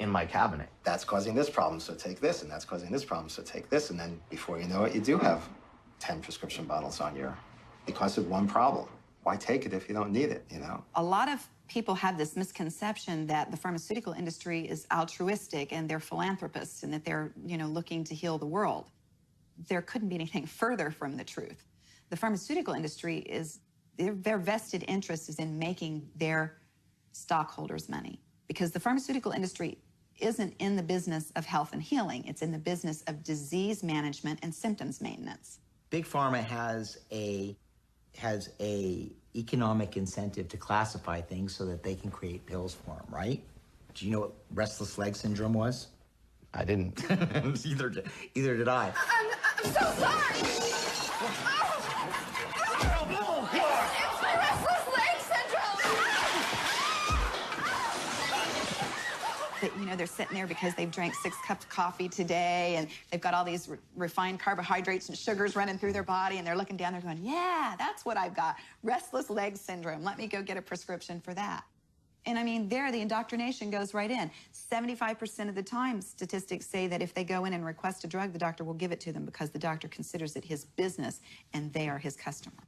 [SPEAKER 1] in my cabinet.
[SPEAKER 5] That's causing this problem, so take this, and that's causing this problem, so take this, and then before you know it, you do have 10 prescription bottles on your, because of one problem. Why take it if you don't need it, you know?
[SPEAKER 15] A lot of people have this misconception that the pharmaceutical industry is altruistic and they're philanthropists and that they're, you know, looking to heal the world. There couldn't be anything further from the truth. The pharmaceutical industry is, their vested interest is in making their stockholders money, because the pharmaceutical industry isn't in the business of health and healing. It's in the business of disease management and symptoms maintenance.
[SPEAKER 13] Big Pharma has a economic incentive to classify things so that they can create pills for them, right? Do you know what restless leg syndrome was?
[SPEAKER 1] I didn't.
[SPEAKER 13] Either did I.
[SPEAKER 7] I'm so sorry. It's the restless leg syndrome.
[SPEAKER 15] That, you know, they're sitting there because they've drank 6 cups of coffee today and they've got all these refined carbohydrates and sugars running through their body, and they're looking down, they're going, yeah, that's what I've got, restless leg syndrome. Let me go get a prescription for that. And I mean, there, the indoctrination goes right in. 75% of the time, statistics say that if they go in and request a drug, the doctor will give it to them because the doctor considers it his business and they are his customer.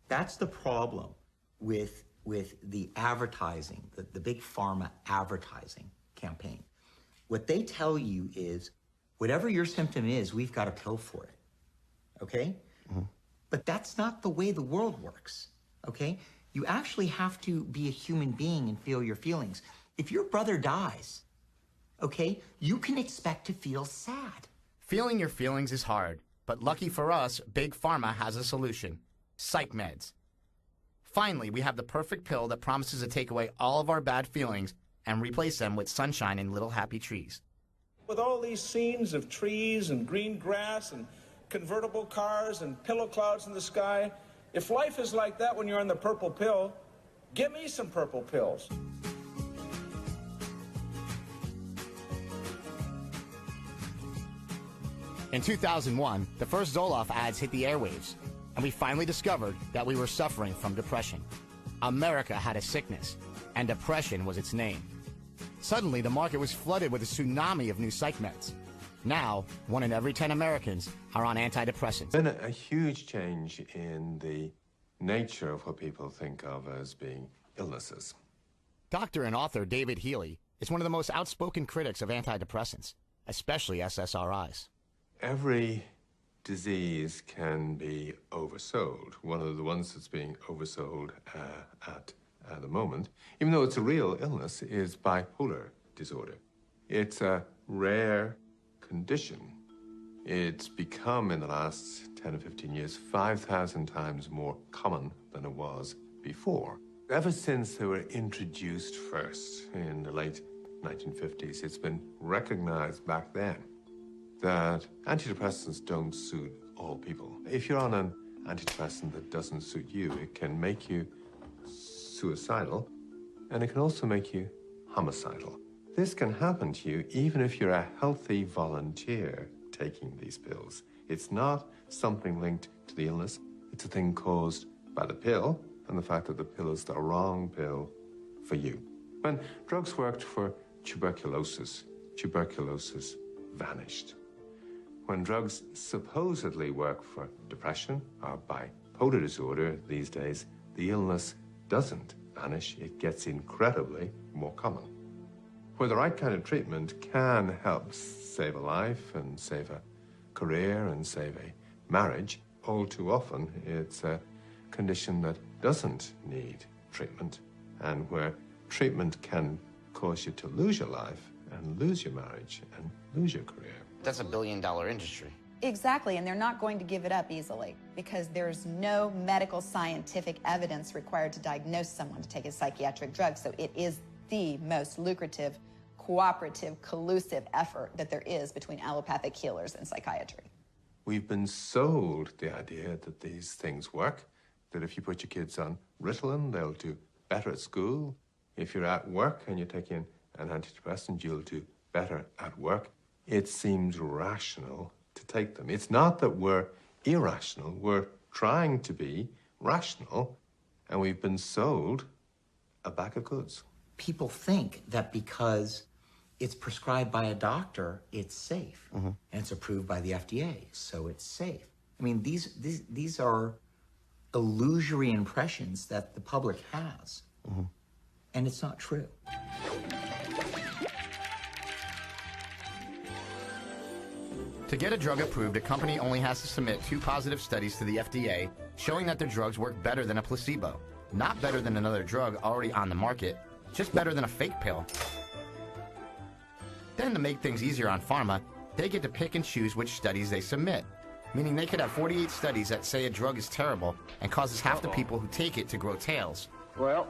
[SPEAKER 13] That's the problem with the advertising, the big pharma advertising campaign. What they tell you is, whatever your symptom is, we've got a pill for it, okay? Mm-hmm. But that's not the way the world works, okay? You actually have to be a human being and feel your feelings. If your brother dies, okay, you can expect to feel sad.
[SPEAKER 1] Feeling your feelings is hard, but lucky for us, Big Pharma has a solution. Psych meds. Finally, we have the perfect pill that promises to take away all of our bad feelings and replace them with sunshine and little happy trees.
[SPEAKER 8] With all these scenes of trees and green grass and convertible cars and pillow clouds in the sky, if life is like that when you're on the purple pill, give me some purple pills.
[SPEAKER 1] In 2001, the first Zoloft ads hit the airwaves, and we finally discovered that we were suffering from depression. America had a sickness, and depression was its name. Suddenly, the market was flooded with a tsunami of new psych meds. Now, 1 in every 10 Americans are on antidepressants.
[SPEAKER 10] There's been a huge change in the nature of what people think of as being illnesses.
[SPEAKER 1] Doctor and author David Healy is one of the most outspoken critics of antidepressants, especially SSRIs.
[SPEAKER 10] Every disease can be oversold. One of the ones that's being oversold at the moment, even though it's a real illness, is bipolar disorder. It's a rare condition. It's become, in the last 10 or 15 years, 5,000 times more common than it was before. Ever since they were introduced first in the late 1950s, it's been recognized back then that antidepressants don't suit all people. If you're on an antidepressant that doesn't suit you, it can make you suicidal, and it can also make you homicidal. This can happen to you even if you're a healthy volunteer taking these pills. It's not something linked to the illness. It's a thing caused by the pill and the fact that the pill is the wrong pill for you. When drugs worked for tuberculosis vanished. When drugs supposedly work for depression or bipolar disorder these days, the illness doesn't vanish. It gets incredibly more common. Where the right kind of treatment can help save a life and save a career and save a marriage, all too often it's a condition that doesn't need treatment, and where treatment can cause you to lose your life and lose your marriage and lose your career.
[SPEAKER 1] That's $1 billion industry.
[SPEAKER 15] Exactly, and they're not going to give it up easily because there's no medical scientific evidence required to diagnose someone to take a psychiatric drug, so it is the most lucrative, cooperative, collusive effort that there is between allopathic healers and psychiatry.
[SPEAKER 10] We've been sold the idea that these things work, that if you put your kids on Ritalin, they'll do better at school. If you're at work and you're taking an antidepressant, you'll do better at work. It seems rational to take them. It's not that we're irrational. We're trying to be rational, and we've been sold a bag of goods.
[SPEAKER 13] People think that because it's prescribed by a doctor, it's safe. And it's approved by the FDA, so it's safe. I mean, these are illusory impressions that the public has. And it's not true.
[SPEAKER 1] To get a drug approved, a company only has to submit 2 positive studies to the FDA showing that their drugs work better than a placebo. Not better than another drug already on the market, just better than a fake pill. Then, to make things easier on pharma, they get to pick and choose which studies they submit. Meaning they could have 48 studies that say a drug is terrible and causes half the people who take it to grow tails.
[SPEAKER 6] Well,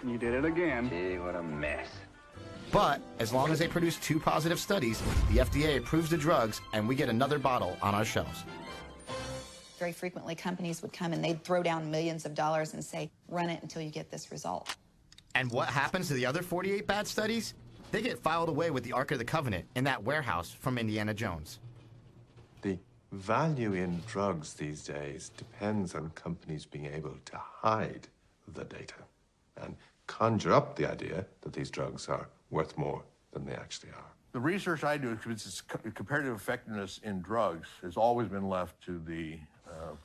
[SPEAKER 6] you did it again. Gee, what a mess.
[SPEAKER 1] But, as long as they produce 2 positive studies, the FDA approves the drugs and we get another bottle on our shelves.
[SPEAKER 15] Very frequently, companies would come and they'd throw down millions of dollars and say, run it until you get this result.
[SPEAKER 1] And what happens to the other 48 bad studies? They get filed away with the Ark of the Covenant in that warehouse from Indiana Jones.
[SPEAKER 10] The value in drugs these days depends on companies being able to hide the data and conjure up the idea that these drugs are worth more than they actually are.
[SPEAKER 24] The research I do, it's comparative effectiveness in drugs, has always been left to the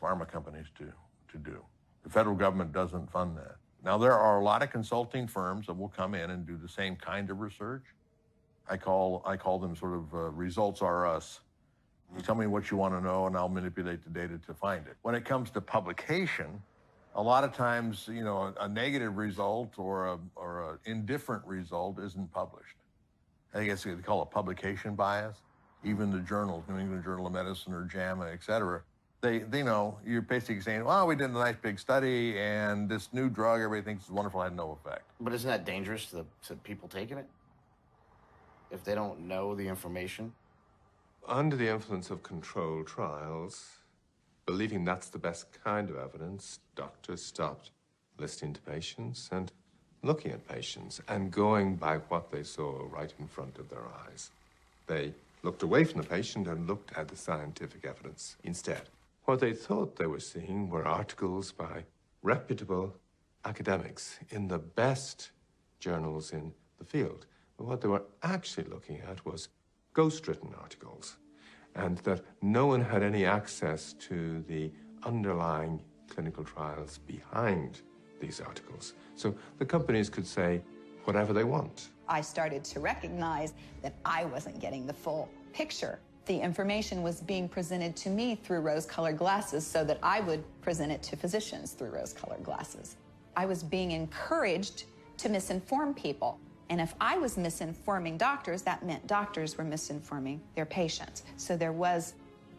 [SPEAKER 24] pharma companies to do. The federal government doesn't fund that. Now, there are a lot of consulting firms that will come in and do the same kind of research. I call them sort of results are us. You tell me what you want to know, and I'll manipulate the data to find it. When it comes to publication, a lot of times, you know, a negative result or a indifferent result isn't published. I guess they call it publication bias. Even the journals, New England Journal of Medicine or JAMA, et cetera, they know you're basically saying, well, we did a nice big study and this new drug, everybody thinks is wonderful, had no effect.
[SPEAKER 9] But isn't that dangerous to people taking it? If they don't know the information?
[SPEAKER 10] Under the influence of controlled trials, believing that's the best kind of evidence, doctors stopped listening to patients and looking at patients and going by what they saw right in front of their eyes. They looked away from the patient and looked at the scientific evidence instead. What they thought they were seeing were articles by reputable academics in the best journals in the field. But what they were actually looking at was ghost-written articles, and that no one had any access to the underlying clinical trials behind these articles. So the companies could say whatever they want.
[SPEAKER 15] I started to recognize that I wasn't getting the full picture. The information was being presented to me through rose-colored glasses so that I would present it to physicians through rose-colored glasses. I was being encouraged to misinform people. And if I was misinforming doctors, that meant doctors were misinforming their patients. So there was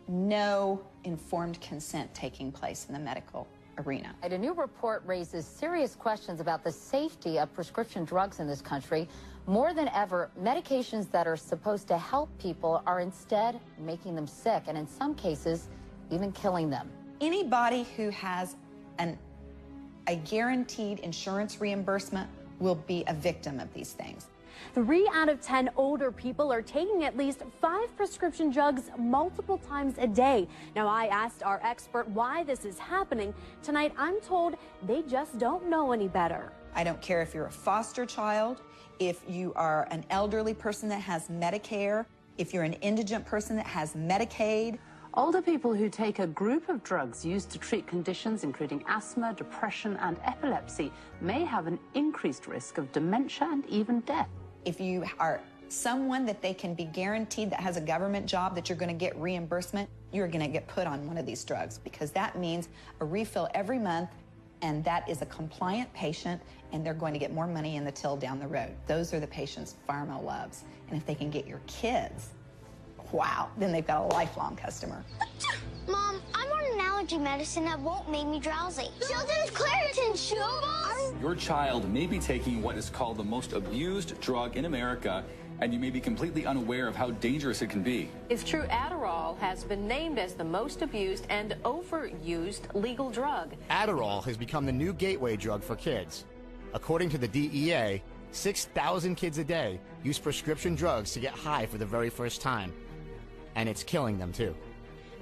[SPEAKER 15] no informed consent taking place in the medical arena.
[SPEAKER 11] A new report raises serious questions about the safety of prescription drugs in this country. More than ever, medications that are supposed to help people are instead making them sick, and in some cases, even killing them.
[SPEAKER 15] Anybody who has a guaranteed insurance reimbursement will be a victim of these things.
[SPEAKER 12] 3 out of 10 older people are taking at least 5 prescription drugs multiple times a day. Now, I asked our expert why this is happening. Tonight, I'm told they just don't know any better.
[SPEAKER 15] I don't care if you're a foster child, if you are an elderly person that has Medicare, if you're an indigent person that has Medicaid.
[SPEAKER 14] Older people who take a group of drugs used to treat conditions including asthma, depression, and epilepsy may have an increased risk of dementia and even death.
[SPEAKER 15] If you are someone that they can be guaranteed that has a government job that you're going to get reimbursement, you're going to get put on one of these drugs, because that means a refill every month, and that is a compliant patient, and they're going to get more money in the till down the road. Those are the patients pharma loves. And if they can get your kids, wow, then they've got a lifelong customer.
[SPEAKER 16] Mom, I'm on an allergy medicine that won't make me drowsy. Children's Claritin chewables?
[SPEAKER 18] Your child may be taking what is called the most abused drug in America,
[SPEAKER 2] and you may be completely unaware of how dangerous it can be.
[SPEAKER 3] It's true Adderall has been named as the most abused and overused legal drug.
[SPEAKER 1] Adderall has become the new gateway drug for kids. According to the DEA, 6,000 kids a day use prescription drugs to get high for the very first time. And it's killing them, too.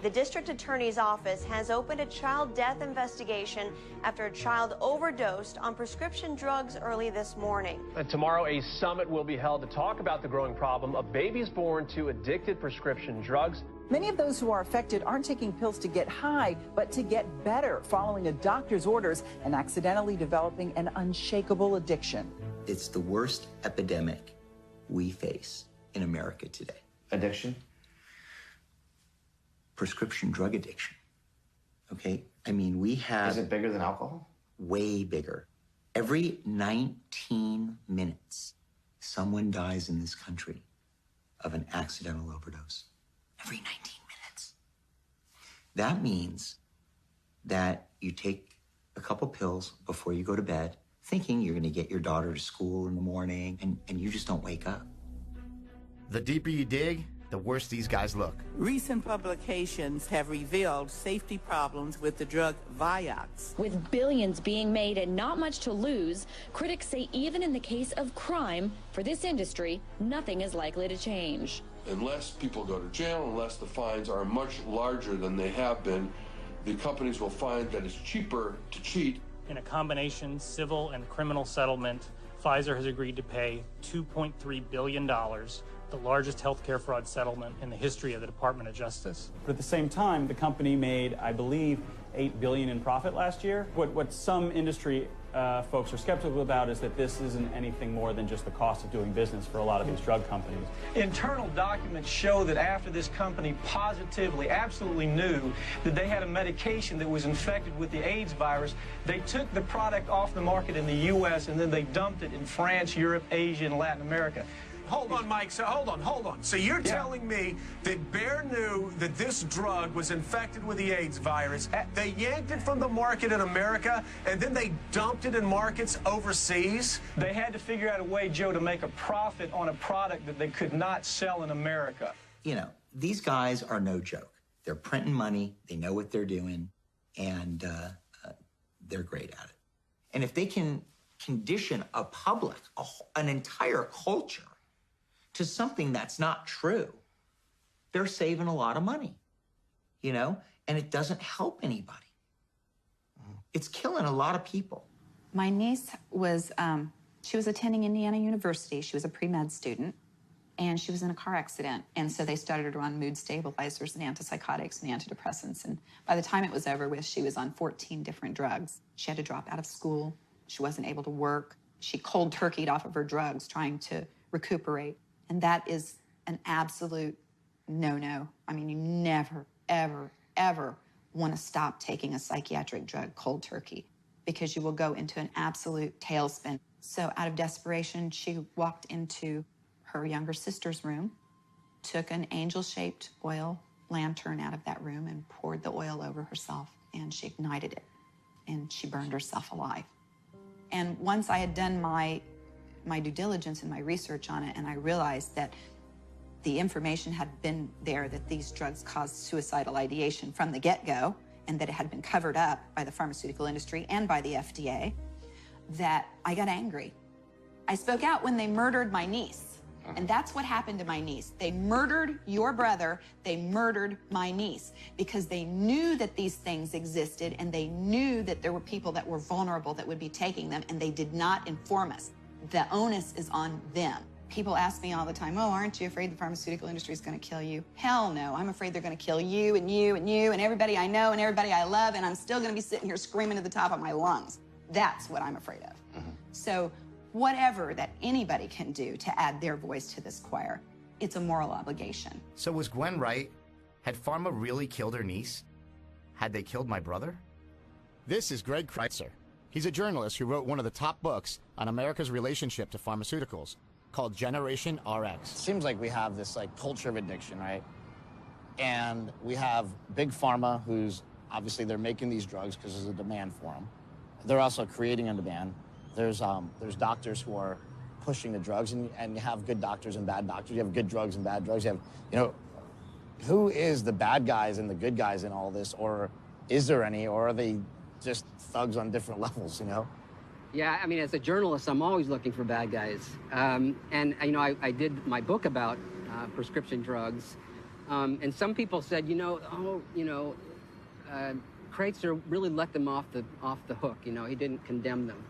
[SPEAKER 17] The district attorney's office has opened a child death investigation after a child overdosed on prescription drugs early this morning.
[SPEAKER 18] Tomorrow, a summit will be held to talk about the growing problem of babies born to addicted prescription drugs.
[SPEAKER 19] Many of those who are affected aren't taking pills to get high, but to get better, following a doctor's orders and accidentally developing an unshakable addiction.
[SPEAKER 13] It's the worst epidemic we face in America today.
[SPEAKER 9] Addiction?
[SPEAKER 13] Prescription drug addiction. Okay? I mean, we have...
[SPEAKER 9] Is it bigger than alcohol?
[SPEAKER 13] Way bigger. Every 19 minutes, someone dies in this country of an accidental overdose. Every 19 minutes. That means that you take a couple pills before you go to bed, thinking you're going to get your daughter to school in the morning, and you just don't wake up.
[SPEAKER 1] The deeper you dig, the worse these guys look.
[SPEAKER 20] Recent publications have revealed safety problems with the drug Vioxx.
[SPEAKER 22] With billions being made and not much to lose, critics say even in the case of crime, for this industry, nothing is likely to change.
[SPEAKER 25] Unless people go to jail, unless the fines are much larger than they have been, the companies will find that it's cheaper to cheat.
[SPEAKER 26] In a combination civil and criminal settlement, Pfizer has agreed to pay $2.3 billion, the largest healthcare fraud settlement in the history of the Department of Justice.
[SPEAKER 30] But at the same time, the company made, I believe, $8 billion in profit last year. What some industry folks are skeptical about is that this isn't anything more than just the cost of doing business for a lot of these drug companies.
[SPEAKER 26] Internal documents show that after this company positively, absolutely knew that they had a medication that was infected with the AIDS virus, they took the product off the market in the U.S. and then they dumped it in France, Europe, Asia, and Latin America.
[SPEAKER 31] Hold on, Mike. So hold on. So you're telling me that Bayer knew that this drug was infected with the AIDS virus. They yanked it from the market in America, and then they dumped it in markets overseas?
[SPEAKER 26] They had to figure out a way, Joe, to make a profit on a product that they could not sell in America.
[SPEAKER 13] You know, these guys are no joke. They're printing money, they know what they're doing, and they're great at it. And if they can condition a public, an entire culture, to something that's not true, they're saving a lot of money, you know? And it doesn't help anybody. It's killing a lot of people.
[SPEAKER 15] My niece was, she was attending Indiana University. She was a pre-med student, and she was in a car accident. And so they started her on mood stabilizers and antipsychotics and antidepressants. And by the time it was over with, she was on 14 different drugs. She had to drop out of school. She wasn't able to work. She cold turkeyed off of her drugs, trying to recuperate. And that is an absolute no-no. I mean, you never, ever, ever want to stop taking a psychiatric drug cold turkey because you will go into an absolute tailspin. So out of desperation, she walked into her younger sister's room, took an angel-shaped oil lantern out of that room and poured the oil over herself, and she ignited it, and she burned herself alive. And once I had done my due diligence and my research on it, and I realized that the information had been there that these drugs caused suicidal ideation from the get-go, and that it had been covered up by the pharmaceutical industry and by the FDA, that I got angry. I spoke out when they murdered my niece, and that's what happened to my niece. They murdered your brother, they murdered my niece, because they knew that these things existed, and they knew that there were people that were vulnerable that would be taking them, and they did not inform us. The onus is on them. People ask me all the time, oh, aren't you afraid the pharmaceutical industry is going to kill you? Hell no. I'm afraid they're going to kill you and you and you and everybody I know and everybody I love, and I'm still going to be sitting here screaming at the top of my lungs. That's what I'm afraid of. So whatever that anybody can do to add their voice to this choir, it's a moral obligation.
[SPEAKER 1] So was Gwen right? Had pharma really killed her niece? Had they killed my brother? This is Greg Kreitzer. He's a journalist who wrote one of the top books on America's relationship to pharmaceuticals, called Generation RX.
[SPEAKER 9] Seems like we have this culture of addiction, right? And we have big pharma, who's obviously they're making these drugs because there's a demand for them. They're also creating a demand. There's doctors who are pushing the drugs, and you have good doctors and bad doctors. You have good drugs and bad drugs. You have, you know, who is the bad guys and the good guys in all this, or is there any, or are they just thugs on different levels, you know?
[SPEAKER 4] Yeah, I mean, as a journalist, I'm always looking for bad guys. And, you know, I did my book about prescription drugs, and some people said, Kreitzer really let them off the hook. You know, he didn't condemn them.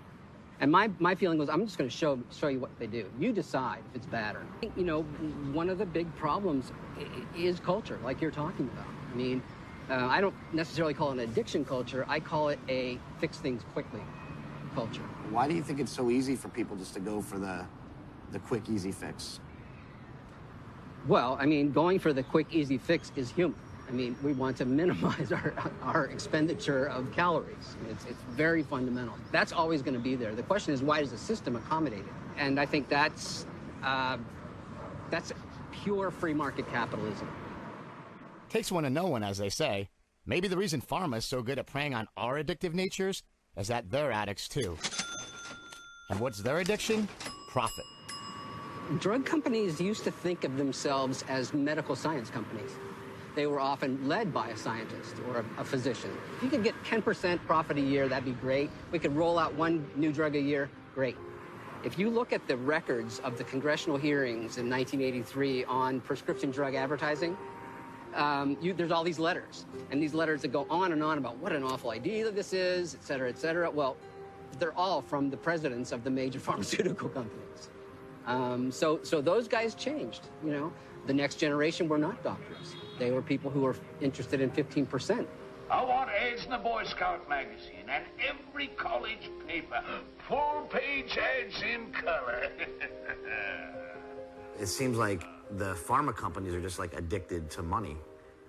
[SPEAKER 4] And my feeling was, I'm just going to show you what they do. You decide if it's bad or not. You know, one of the big problems is culture, like you're talking about. I mean, I don't necessarily call it an addiction culture. I call it a fix things quickly culture.
[SPEAKER 9] Why do you think it's so easy for people just to go for the quick, easy fix?
[SPEAKER 4] Well, I mean, going for the quick, easy fix is human. I mean, we want to minimize our expenditure of calories. It's very fundamental. That's always going to be there. The question is, why does the system accommodate it? And I think that's pure free market capitalism.
[SPEAKER 1] Takes one to know one, as they say. Maybe the reason pharma is so good at preying on our addictive natures is that they're addicts too. And what's their addiction? Profit.
[SPEAKER 4] Drug companies used to think of themselves as medical science companies. They were often led by a scientist or a physician. If you could get 10% profit a year, that'd be great. We could roll out one new drug a year, great. If you look at the records of the congressional hearings in 1983 on prescription drug advertising, there's all these letters, and these letters that go on and on about what an awful idea this is, et cetera, et cetera. Well, they're all from the presidents of the major pharmaceutical companies. So those guys changed, you know. The next generation were not doctors. They were people who were interested in 15%.
[SPEAKER 5] I want ads in the Boy Scout magazine and every college paper. Full-page ads in color.
[SPEAKER 9] It seems like the pharma companies are just like addicted to money.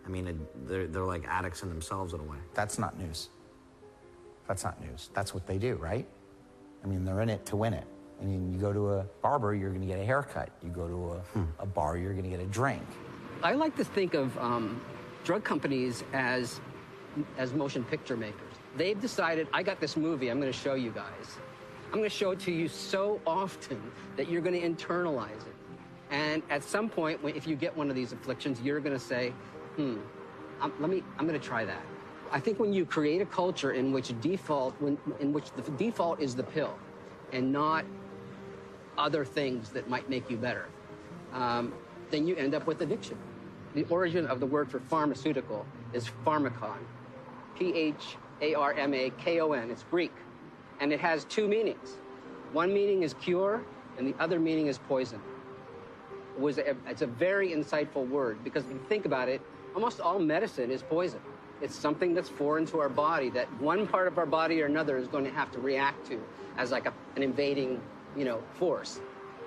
[SPEAKER 9] I mean, they're like addicts in themselves in a way.
[SPEAKER 6] That's not news. That's not news. That's what they do, right? I mean, they're in it to win it. I mean, you go to a barber, you're going to get a haircut. You go to a bar, you're going to get a drink.
[SPEAKER 4] I like to think of drug companies as motion picture makers. They've decided, I got this movie I'm going to show you guys. I'm going to show it to you so often that you're going to internalize it. And at some point, if you get one of these afflictions, you're going to say, I'm going to try that. I think when you create a culture in which the default is the pill and not other things that might make you better, then you end up with addiction. The origin of the word for pharmaceutical is pharmakon, P-H-A-R-M-A-K-O-N. It's Greek, and it has two meanings. One meaning is cure, and the other meaning is poison. It's a very insightful word, because if you think about it, almost all medicine is poison. It's something that's foreign to our body that one part of our body or another is going to have to react to as like an invading, force.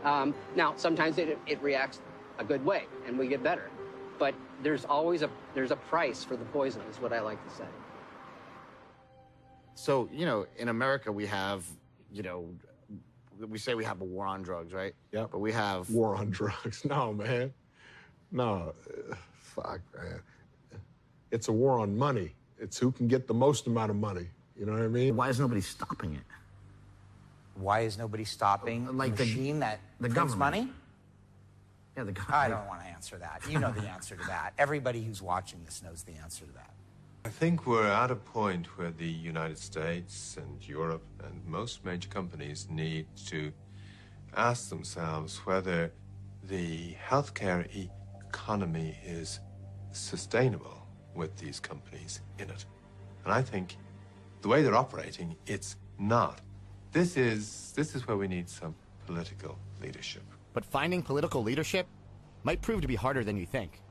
[SPEAKER 4] Now, sometimes it reacts a good way, and we get better. But there's always a price for the poison, is what I like to say.
[SPEAKER 9] So, in America, we have, we say we have a war on drugs, right?
[SPEAKER 7] Yeah.
[SPEAKER 9] But we have...
[SPEAKER 7] War on drugs. No, man. No. Fuck, man. It's a war on money. It's who can get the most amount of money. You know what I mean?
[SPEAKER 9] Why is nobody stopping it?
[SPEAKER 6] Why is nobody stopping
[SPEAKER 9] like
[SPEAKER 6] the machine that
[SPEAKER 9] the
[SPEAKER 6] prints
[SPEAKER 9] government
[SPEAKER 6] money?
[SPEAKER 9] Yeah, the government.
[SPEAKER 6] I don't want to answer that. You know the answer to that. Everybody who's watching this knows the answer to that.
[SPEAKER 10] I think we're at a point where the United States and Europe and most major companies need to ask themselves whether the healthcare economy is sustainable with these companies in it. And I think the way they're operating, it's not. This is where we need some political leadership.
[SPEAKER 1] But finding political leadership might prove to be harder than you think.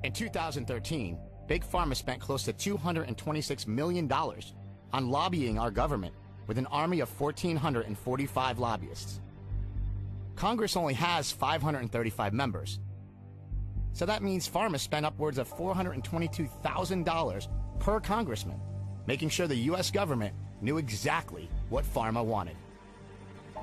[SPEAKER 1] In 2013, Big Pharma spent close to $226 million on lobbying our government with an army of 1,445 lobbyists. Congress only has 535 members. So that means pharma spent upwards of $422,000 per congressman, making sure the U.S. government knew exactly what pharma wanted.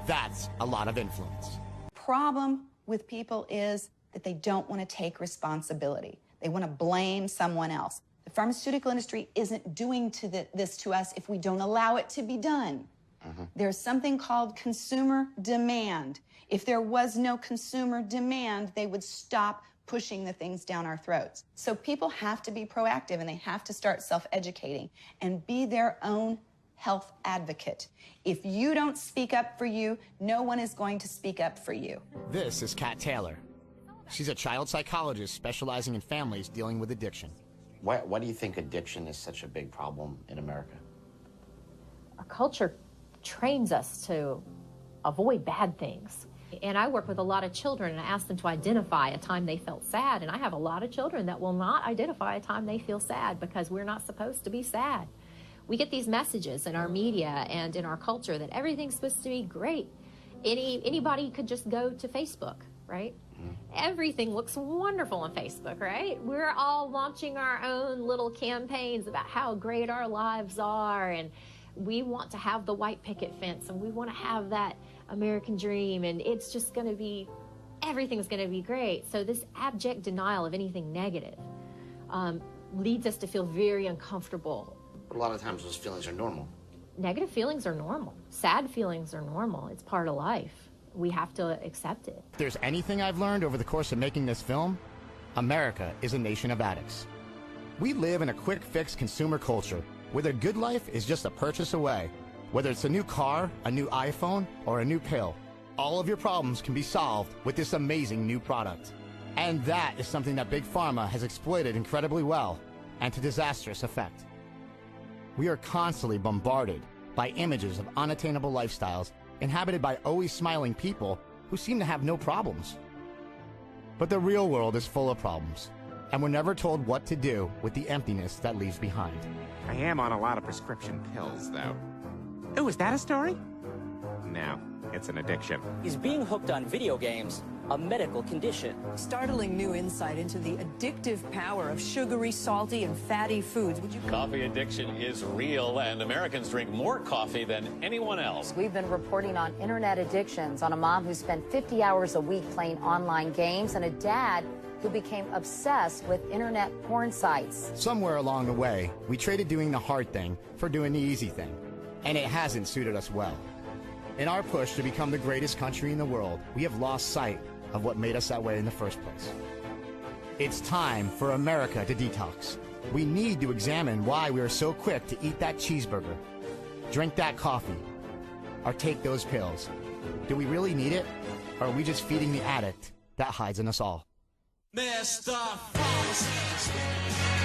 [SPEAKER 1] That's a lot of influence.
[SPEAKER 15] Problem with people is that they don't want to take responsibility. They want to blame someone else. The pharmaceutical industry isn't doing this to us if we don't allow it to be done. There's something called consumer demand. If there was no consumer demand, they would stop pushing the things down our throats. So people have to be proactive, and they have to start self-educating and be their own health advocate. If you don't speak up for you, no one is going to speak up for you.
[SPEAKER 1] This is Kat Taylor. She's a child psychologist specializing in families dealing with addiction.
[SPEAKER 6] Why do you think addiction is such a big problem in America?
[SPEAKER 8] Our culture trains us to avoid bad things. And I work with a lot of children, and I ask them to identify a time they felt sad. And I have a lot of children that will not identify a time they feel sad because we're not supposed to be sad. We get these messages in our media and in our culture that everything's supposed to be great. Anybody could just go to Facebook, right? Everything looks wonderful on Facebook, right? We're all launching our own little campaigns about how great our lives are, and we want to have the white picket fence, and we want to have that American dream, and it's just going to be, everything's going to be great. So this abject denial of anything negative leads us to feel very uncomfortable.
[SPEAKER 6] But a lot of times those feelings are normal.
[SPEAKER 8] Negative feelings are normal. Sad feelings are normal. It's part of life. We have to accept it.
[SPEAKER 1] If there's anything I've learned over the course of making this film, America is a nation of addicts. We live in a quick-fix consumer culture where the good life is just a purchase away. Whether it's a new car, a new iPhone, or a new pill, all of your problems can be solved with this amazing new product. And that is something that Big Pharma has exploited incredibly well, and to disastrous effect. We are constantly bombarded by images of unattainable lifestyles inhabited by always smiling people who seem to have no problems. But the real world is full of problems, and we're never told what to do with the emptiness that leaves behind.
[SPEAKER 11] I am on a lot of prescription pills, though. Oh, is that a story? No, it's an addiction.
[SPEAKER 12] Is being hooked on video games a medical condition?
[SPEAKER 14] Startling new insight into the addictive power of sugary, salty, and fatty foods.
[SPEAKER 16] Coffee addiction is real, and Americans drink more coffee than anyone else.
[SPEAKER 21] We've been reporting on internet addictions, on a mom who spent 50 hours a week playing online games, and a dad who became obsessed with internet porn sites.
[SPEAKER 1] Somewhere along the way, we traded doing the hard thing for doing the easy thing, and it hasn't suited us well. In our push to become the greatest country in the world, we have lost sight of what made us that way in the first place. It's time for America to detox. We need to examine why we are so quick to eat that cheeseburger, drink that coffee, or take those pills. Do we really need it, or are we just feeding the addict that hides in us all?
[SPEAKER 23] Mr. Pharmacist.